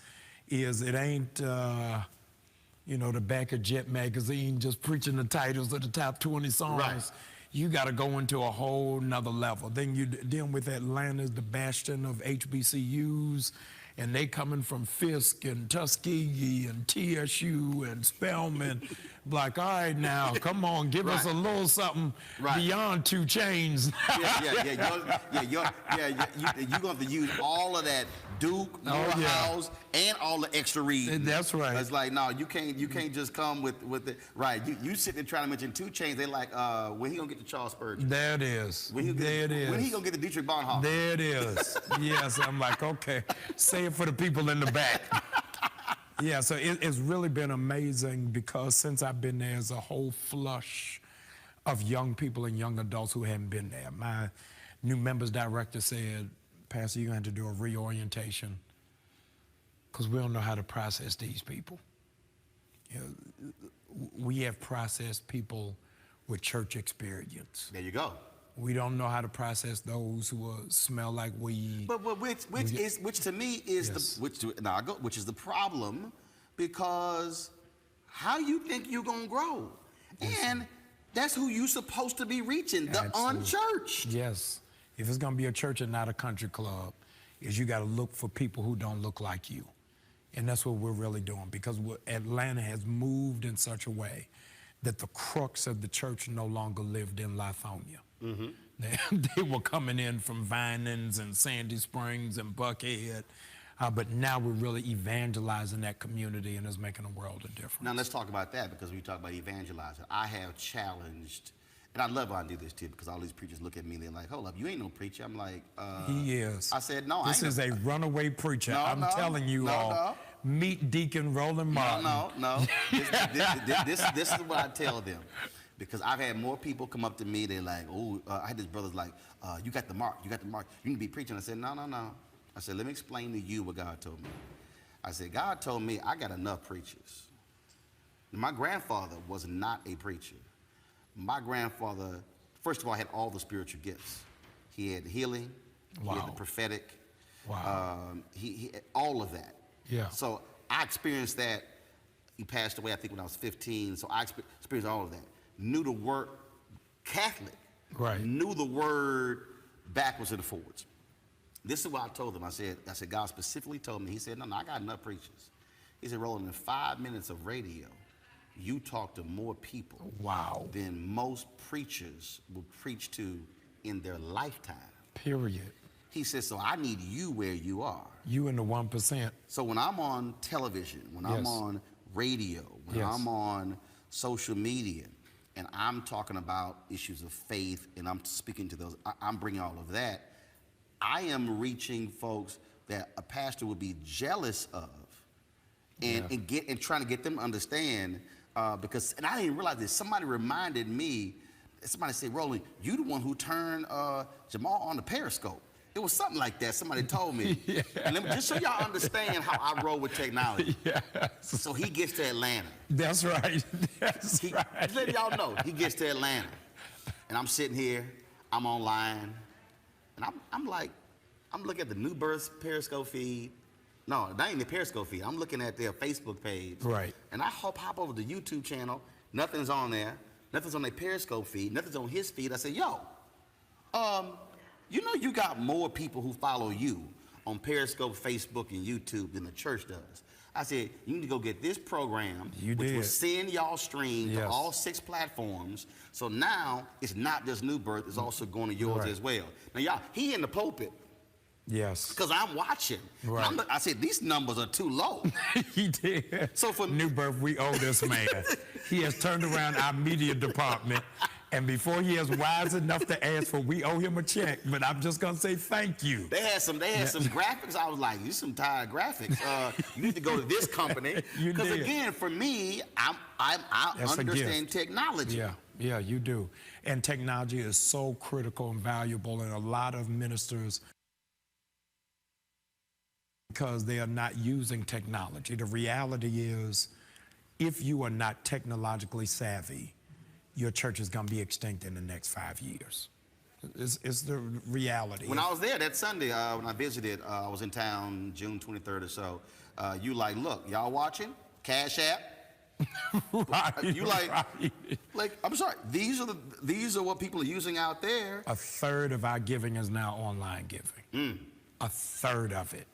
is it ain't, you know, the back of Jet magazine just preaching the titles of the top 20 songs. Right. You got to go into a whole nother level. Then you dealing with Atlanta, the bastion of HBCUs, and they coming from Fisk and Tuskegee and TSU and Spelman. Like, all right, now, come on, give us a little something beyond 2 chains. You're going to use all of that Duke, Morehouse, and all the extra reading. That's right. It's like, no, you can't just come with it. Right, you sitting there trying to mention 2 chains. They like, when he gonna get to Charles Spurgeon? There it is. When he gonna get to Dietrich Bonhoeffer? There it is. Yes, I'm like, okay, say it for the people in the back. Yeah, so it's really been amazing, because since I've been there, there's a whole flush of young people and young adults who hadn't been there. My new members director said, Pastor, you're going to have to do a reorientation, because we don't know how to process these people. You know, we have processed people with church experience. There you go. We don't know how to process those who smell like weed. But which to me is which is the problem, because how you think you're gonna grow, and that's who you're supposed to be reaching, the unchurched. Yes, if it's gonna be a church and not a country club, is you got to look for people who don't look like you, and that's what we're really doing, because Atlanta has moved in such a way that the crux of the church no longer lived in Lithonia. Mm-hmm. They were coming in from Vinings and Sandy Springs and Buckhead. But now we're really evangelizing that community, and it's making a world of difference. Now let's talk about that, because when you talk about evangelizing, I have challenged, and I love when I do this too, because all these preachers look at me and they're like, hold up, you ain't no preacher. I'm like, He is. I said, no, This is a runaway preacher. I'm telling you all. Meet Deacon Roland Martin. No. This is what I tell them. Because I've had more people come up to me, they're like, I had this brother's like, you got the mark, you need to be preaching. I said, no. I said, let me explain to you what God told me. I said, God told me I got enough preachers. My grandfather was not a preacher. My grandfather, first of all, had all the spiritual gifts. He had healing, he had the prophetic, he had all of that. Yeah. So I experienced that. He passed away, I think, when I was 15, so I experienced all of that. Knew the word Catholic. Right. Knew the word backwards and forwards. This is what I told him. I said, God specifically told me. He said, no, I got enough preachers. He said, Roland, in 5 minutes of radio, you talk to more people than most preachers will preach to in their lifetime. Period. He said, so I need you where you are. You in the 1%. So when I'm on television, when I'm on radio, when I'm on social media, and I'm talking about issues of faith, and I'm speaking to those, I'm bringing all of that, I am reaching folks that a pastor would be jealous of, and trying to get them to understand, because, and I didn't even realize this, somebody reminded me, somebody said, Roland, you the one who turned Jamal on the Periscope. It was something like that, somebody told me. And let me, just so y'all understand how I roll with technology. So he gets to Atlanta. That's right. That's right. Just let y'all know, he gets to Atlanta. And I'm sitting here, I'm online, and I'm looking at the New Birth Periscope feed. No, that ain't the Periscope feed. I'm looking at their Facebook page. Right. And I hop over to the YouTube channel. Nothing's on there. Nothing's on their Periscope feed. Nothing's on his feed. I said, yo, you know you got more people who follow you on Periscope, Facebook, and YouTube than the church does. I said, you need to go get this program, which will send y'all stream to all 6 platforms. So now it's not just New Birth, it's also going to yours as well. Now, y'all, he in the pulpit. Yes. Because I'm watching. Right. I said, these numbers are too low. He did. So for New Birth, we owe this man. He has turned around our media department. And before he is wise enough to ask for, we owe him a check. But I'm just gonna say thank you. They had some graphics. I was like, these some tired graphics. You need to go to this company. Because again, for me, I understand technology. Yeah, you do. And technology is so critical and valuable, and a lot of ministers, because they are not using technology. The reality is, if you are not technologically savvy, your church is going to be extinct in the next 5 years. It's the reality. When I was there that Sunday, when I visited, I was in town June 23rd or so. You like, look, y'all watching? Cash App? You like, I'm sorry, these are what people are using out there. A third of our giving is now online giving. A third of it.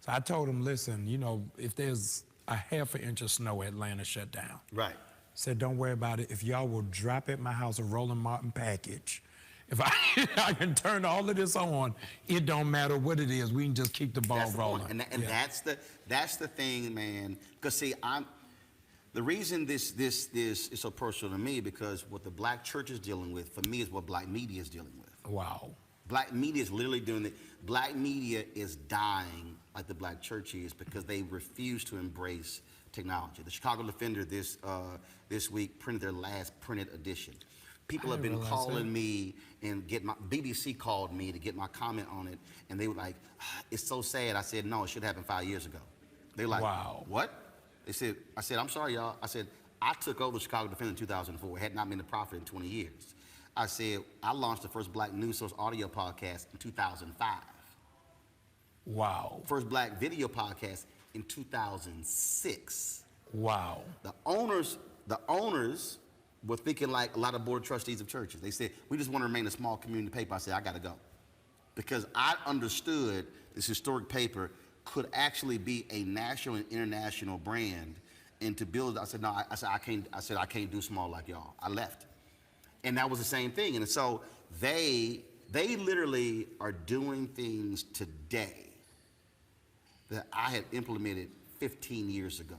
So I told them, listen, you know, if there's a ½ an inch of snow, Atlanta shut down. Right. Said, don't worry about it. If y'all will drop at my house a Roland Martin package, if I can turn all of this on, it don't matter what it is. We can just keep the ball rolling. And that's the thing, man. Because see, the reason this is so personal to me, because what the black church is dealing with, for me, is what black media is dealing with. Wow. Black media is literally doing it. Black media is dying like the black church is, because they refuse to embrace technology. The Chicago Defender this week printed their last printed edition. People have been calling me and BBC called me to get my comment on it, and they were like, it's so sad. I said, no, it should happen 5 years ago. They're like, wow. What? I said, I'm sorry, y'all. I said, I took over the Chicago Defender in 2004. It had not been a profit in 20 years. I said, I launched the first black news source audio podcast in 2005. Wow. First black video podcast in 2006. Wow. The owners were thinking like a lot of board of trustees of churches. They said, we just want to remain a small community paper. I said, I got to go. Because I understood this historic paper could actually be a national and international brand. And to build it, I said, no, I can't do small like y'all. I left. And that was the same thing. And so they literally are doing things today that I had implemented 15 years ago.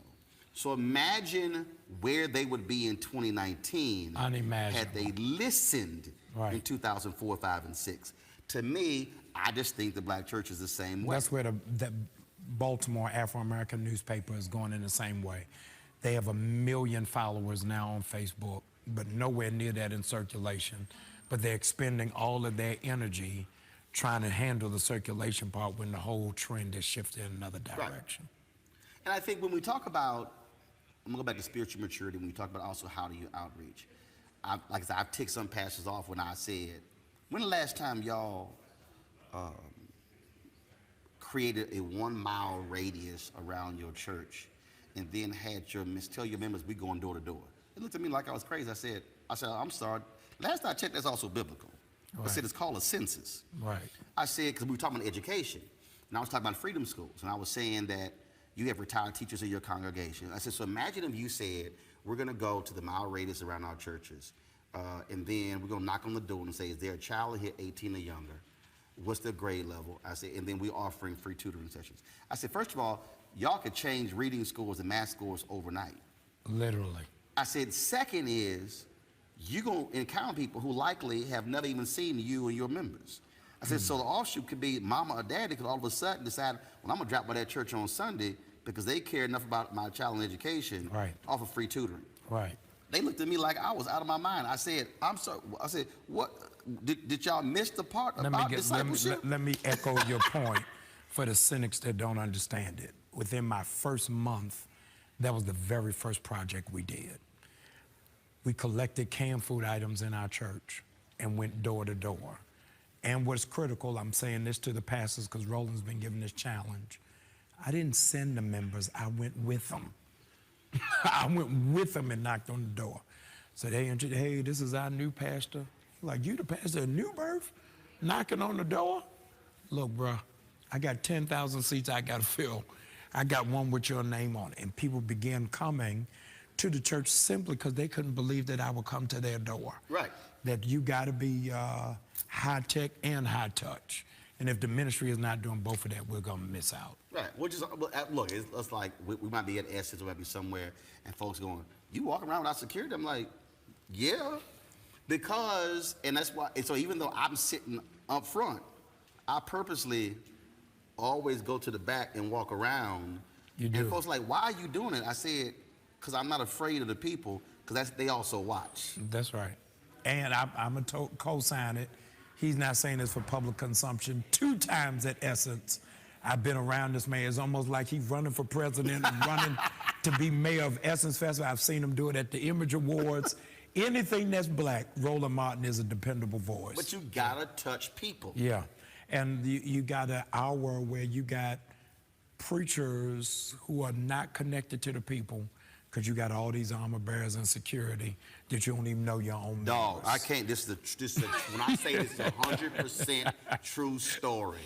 So imagine where they would be in 2019 had they listened in 2004, 5, and 6. To me, I just think the black church is the same way. That's where the Baltimore Afro-American newspaper is going in the same way. They have 1 million followers now on Facebook, but nowhere near that in circulation. But they're expending all of their energy trying to handle the circulation part when the whole trend is shifted in another direction. Right. And I think when we talk about, I'm gonna go back to spiritual maturity, when we talk about also how do you outreach. Like I said, I've ticked some pastors off when I said, when the last time y'all created a 1 mile radius around your church and then had tell your members we going door to door? They looked at me like I was crazy. I said, I'm sorry. Last I checked, that's also biblical. I said it's called a census. Right. I said, because we were talking about education, and I was talking about freedom schools, and I was saying that you have retired teachers in your congregation. I said, so imagine if you said, we're going to go to the mile radius around our churches, and then we're going to knock on the door and say, is there a child here 18 or younger? What's their grade level? I said, and then we're offering free tutoring sessions. I said, first of all, y'all could change reading scores and math scores overnight. Literally. I said, second is, you're going to encounter people who likely have never even seen you and your members. I said, so the offshoot could be mama or daddy could all of a sudden decide, well, I'm going to drop by that church on Sunday because they care enough about my child in education, offer free tutoring. Right. They looked at me like I was out of my mind. I said, I'm sorry. I said, what? Did y'all miss the part about discipleship? Let me echo your point for the cynics that don't understand it. Within my first month, that was the very first project we did. We collected canned food items in our church and went door to door. And what's critical, I'm saying this to the pastors because Roland's been given this challenge. I didn't send the members, I went with them. I went with them and knocked on the door. Said, hey, this is our new pastor. Like, you the pastor of New Birth? Knocking on the door? Look, bro, I got 10,000 seats I gotta fill. I got one with your name on it. And people began coming to the church simply because they couldn't believe that I would come to their door. Right. That you gotta be high tech and high touch. And if the ministry is not doing both of that, we're gonna miss out. Right, look, it's like we might be at Essence, we might be somewhere, and folks going, you walk around without security? I'm like, yeah, because, and that's why, and so even though I'm sitting up front, I purposely always go to the back and walk around. You do. And folks like, why are you doing it? I said, because I'm not afraid of the people, because they also watch. That's right. And I'm going to co-sign it. He's not saying this for public consumption. 2 times at Essence, I've been around this man. It's almost like he's running for president and running to be mayor of Essence Festival. I've seen him do it at the Image Awards. Anything that's black, Roland Martin is a dependable voice. But you gotta touch people. Yeah, and you got an hour where you got preachers who are not connected to the people because you got all these armor bearers and security that you don't even know your own Dog, members. I can't, when I say this is a 100% true story,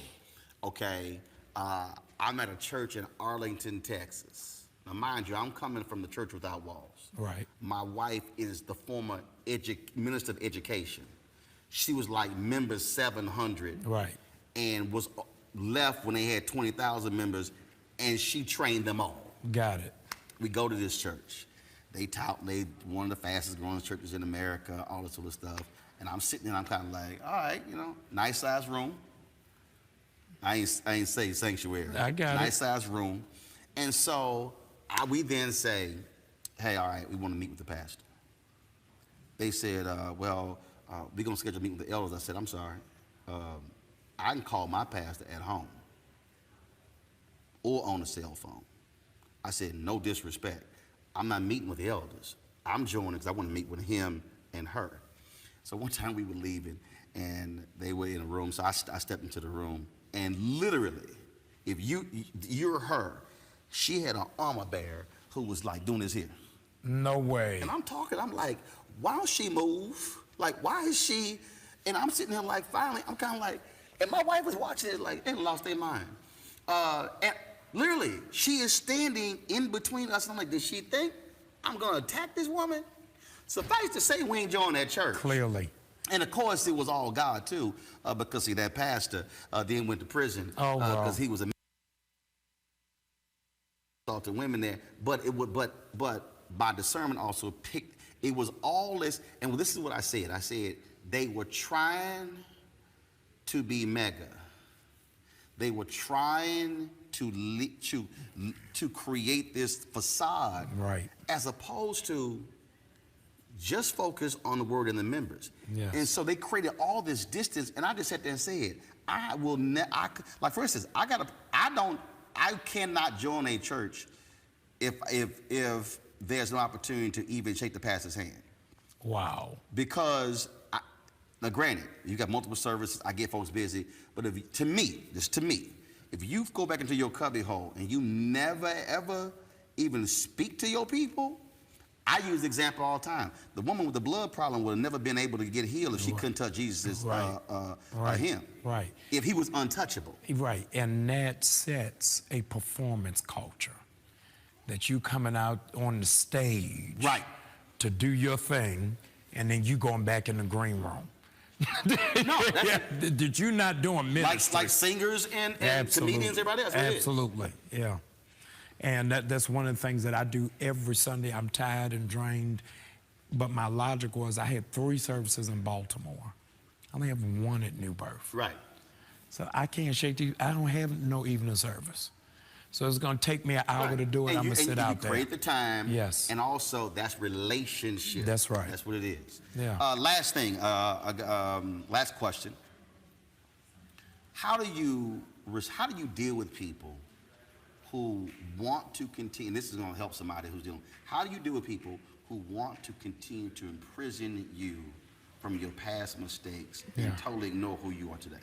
okay? I'm at a church in Arlington, Texas. Now, mind you, I'm coming from the Church Without Walls. Right. My wife is the former Minister of Education. She was like member 700. Right. And was left when they had 20,000 members, and she trained them all. Got it. We go to this church. They tout they one of the fastest growing churches in America, all this sort of stuff. And I'm sitting there and I'm kind of like, all right, nice size room. I ain't say sanctuary. I got it. Nice size room. And so we then say, hey, all right, we want to meet with the pastor. They said, we're going to schedule a meeting with the elders. I said, I'm sorry. I can call my pastor at home or on a cell phone. I said, no disrespect. I'm not meeting with the elders. I'm joining because I want to meet with him and her. So one time we were leaving and they were in a room. So I stepped into the room and literally, if you're her, she had an armor bearer who was like doing this here. No way. And I'm like, why don't she move? Like, why is she? And I'm sitting here like, finally, I'm kind of like, and my wife was watching it like, they lost their mind. And literally, she is standing in between us. And I'm like, did she think I'm going to attack this woman? Suffice to say, we ain't joined that church. Clearly. And of course, it was all God too, because see, that pastor then went to prison because he was a assaulted women there, but it would, but by discernment also picked. It was all this, and this is what I said. I said they were trying to be mega. They were trying to create this facade, right? As opposed to just focus on the word and the members. Yes. And so they created all this distance, and I just sat there and said, I will like for instance, I cannot join a church if there's no opportunity to even shake the pastor's hand. Wow. Because now granted, you got multiple services, I get folks busy, but to me, if you go back into your cubby hole and you never ever even speak to your people, I use the example all the time. The woman with the blood problem would have never been able to get healed if she couldn't touch Jesus' hem. Right. If he was untouchable. Right, and that sets a performance culture. That you coming out on the stage. Right. To do your thing, and then you going back in the green room. No, that you're not doing ministry. Like singers and comedians, everybody else. Absolutely, yeah. And that's one of the things that I do every Sunday. I'm tired and drained, but my logic was I had 3 services in Baltimore. I only have 1 at New Birth. Right. So I can't shake these. I don't have no evening service. So it's going to take me an hour to do it. I'm going to sit out there. You create the time. Yes. And also, that's relationship. That's right. That's what it is. Yeah. Last thing, last question. How do you deal with people who want to continue, and this is going to help somebody who's dealing, how do you deal with people who want to continue to imprison you from your past mistakes and totally ignore who you are today?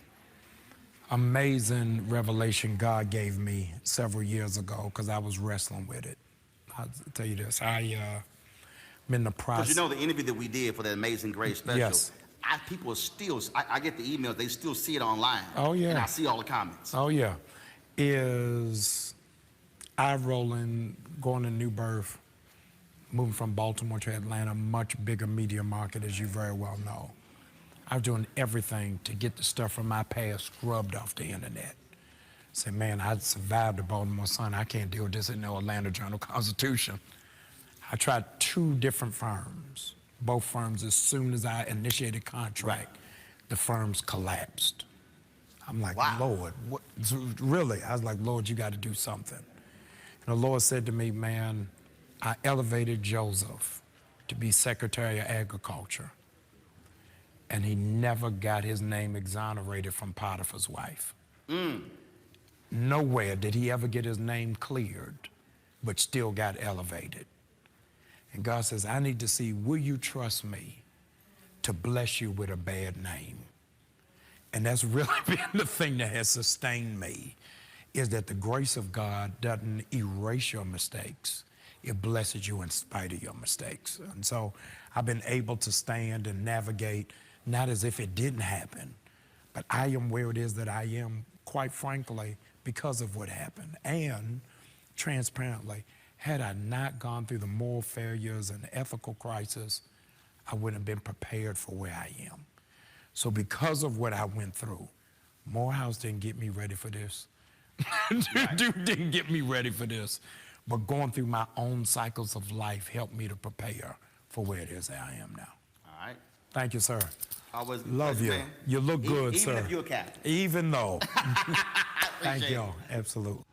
Amazing revelation God gave me several years ago because I was wrestling with it. I'll tell you this, I'm in the process. Because you know the interview that we did for that Amazing Grace special, yes. People are still, I get the emails, they still see it online. Oh yeah. And I see all the comments. Oh yeah. Roland, going to New Birth, moving from Baltimore to Atlanta, much bigger media market, as you very well know. I was doing everything to get the stuff from my past scrubbed off the internet. Say, man, I survived the Baltimore Sun. I can't deal with this in the Atlanta Journal-Constitution. I tried 2 different firms. Both firms, as soon as I initiated contract, the firms collapsed. I'm like, wow. Lord, what? Really? I was like, Lord, you got to do something. And the Lord said to me, man, I elevated Joseph to be Secretary of Agriculture. And he never got his name exonerated from Potiphar's wife. Nowhere did he ever get his name cleared, but still got elevated. And God says, I need to see, will you trust me to bless you with a bad name? And that's really been the thing that has sustained me, is that the grace of God doesn't erase your mistakes. It blesses you in spite of your mistakes. And so I've been able to stand and navigate, not as if it didn't happen, but I am where it is that I am, quite frankly, because of what happened. And transparently, had I not gone through the moral failures and the ethical crisis, I wouldn't have been prepared for where I am. So because of what I went through, Morehouse didn't get me ready for this. Didn't get me ready for this. But going through my own cycles of life helped me to prepare for where it is that I am now. All right. Thank you, sir. Always love you. Man. You look good, even sir. Even if you're a captain. Even though. Thank you. Absolutely.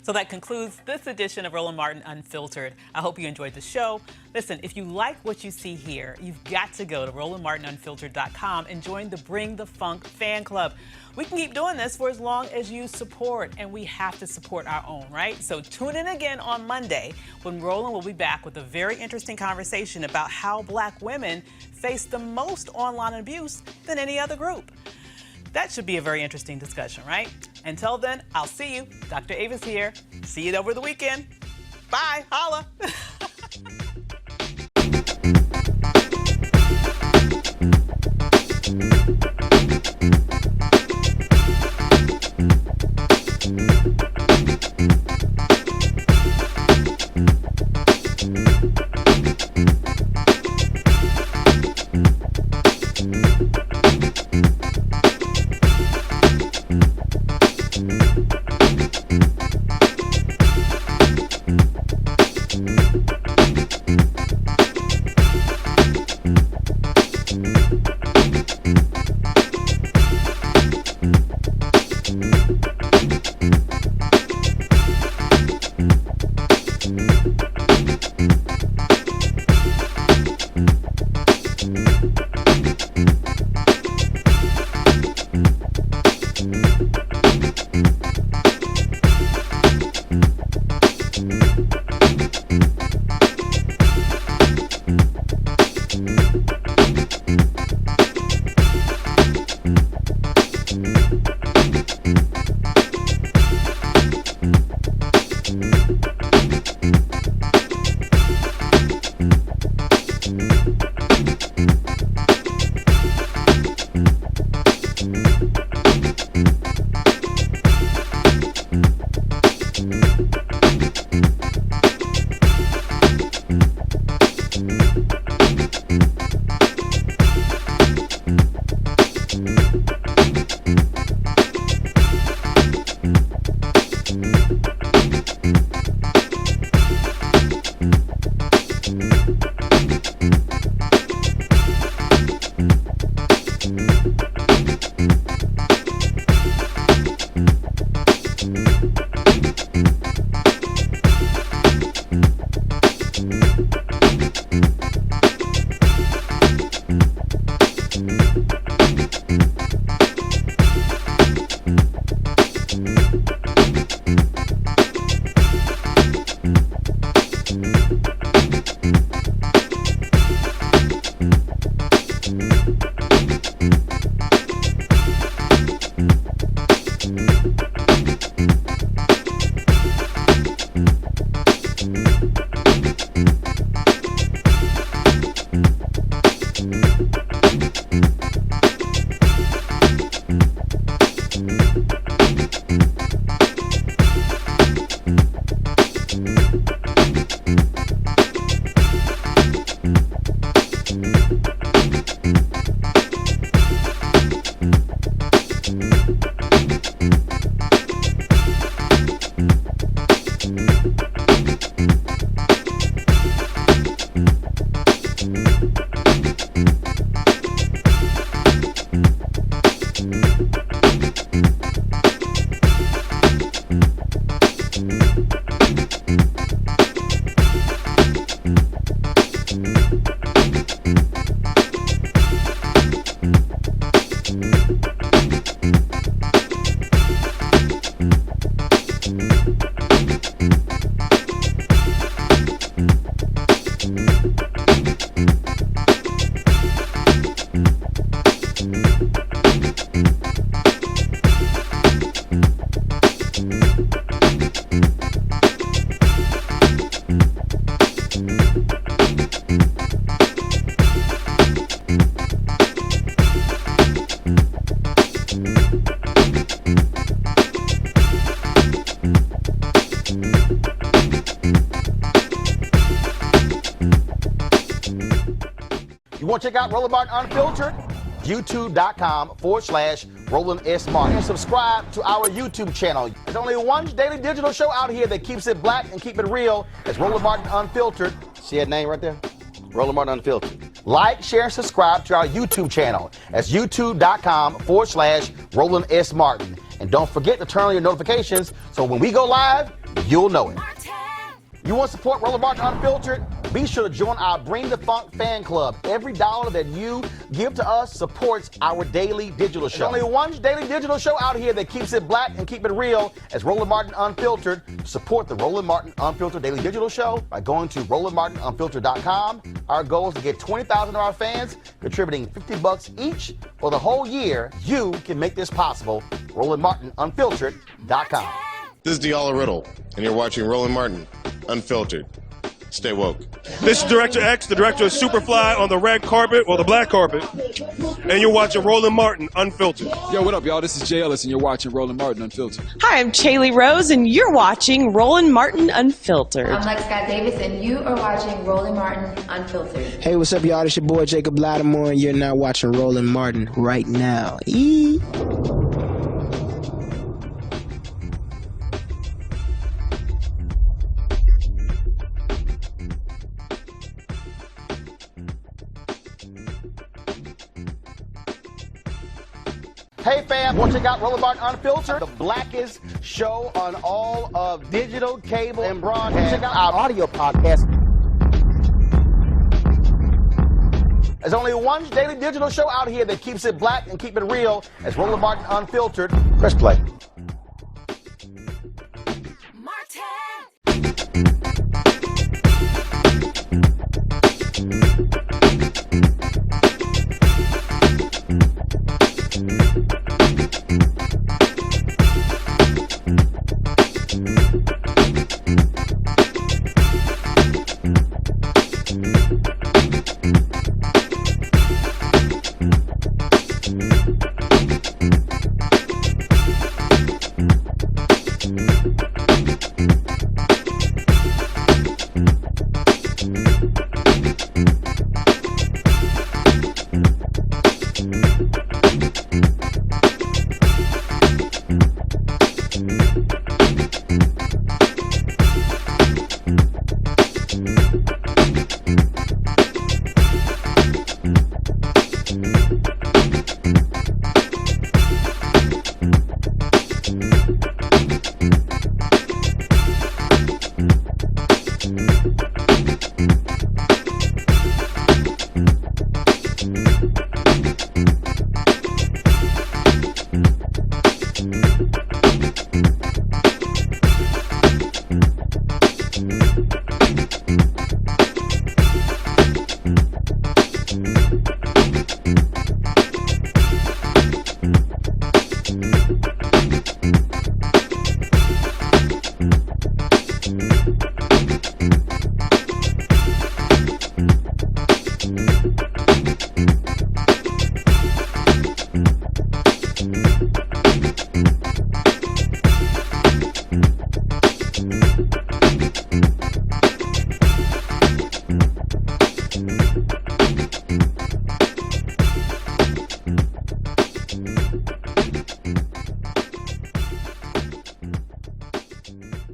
So that concludes this edition of Roland Martin Unfiltered. I hope you enjoyed the show. Listen, if you like what you see here, you've got to go to RolandMartinUnfiltered.com and join the Bring the Funk fan club. We can keep doing this for as long as you support, and we have to support our own, right? So tune in again on Monday when Roland will be back with a very interesting conversation about how Black women face the most online abuse than any other group. That should be a very interesting discussion, right? Until then, I'll see you. Dr. Avis here. See you over the weekend. Bye. Holla. You want to check out Roland Martin Unfiltered? YouTube.com/Roland S. Martin. And subscribe to our YouTube channel. There's only one daily digital show out here that keeps it black and keep it real. It's Roland Martin Unfiltered. See that name right there? Roland Martin Unfiltered. Like, share, and subscribe to our YouTube channel. That's YouTube.com/Roland S. Martin. And don't forget to turn on your notifications so when we go live, you'll know it. You want to support Roland Martin Unfiltered? Be sure to join our Bring the Funk fan club. Every dollar that you give to us supports our daily digital show. There's only one daily digital show out here that keeps it black and keep it real. It's Roland Martin Unfiltered. Support the Roland Martin Unfiltered daily digital show by going to RolandMartinUnfiltered.com. Our goal is to get 20,000 of our fans contributing $50 each for the whole year. You can make this possible. RolandMartinUnfiltered.com. This is Diala Riddle, and you're watching Roland Martin Unfiltered. Stay woke. This is Director X, the director of Superfly on the red carpet, or the black carpet, and you're watching Roland Martin Unfiltered. Yo, what up, y'all? This is Jay Ellis, and you're watching Roland Martin Unfiltered. Hi, I'm Chaley Rose, and you're watching Roland Martin Unfiltered. I'm Lex Scott Davis, and you are watching Roland Martin Unfiltered. Hey, what's up, y'all? It's your boy Jacob Lattimore, and you're now watching Roland Martin right now. Hey fam, want to check out Roland Martin Unfiltered? The blackest show on all of digital, cable, and broadcast. Check out our audio podcast. There's only one daily digital show out here that keeps it black and keep it real. It's Roland Martin Unfiltered. Press play.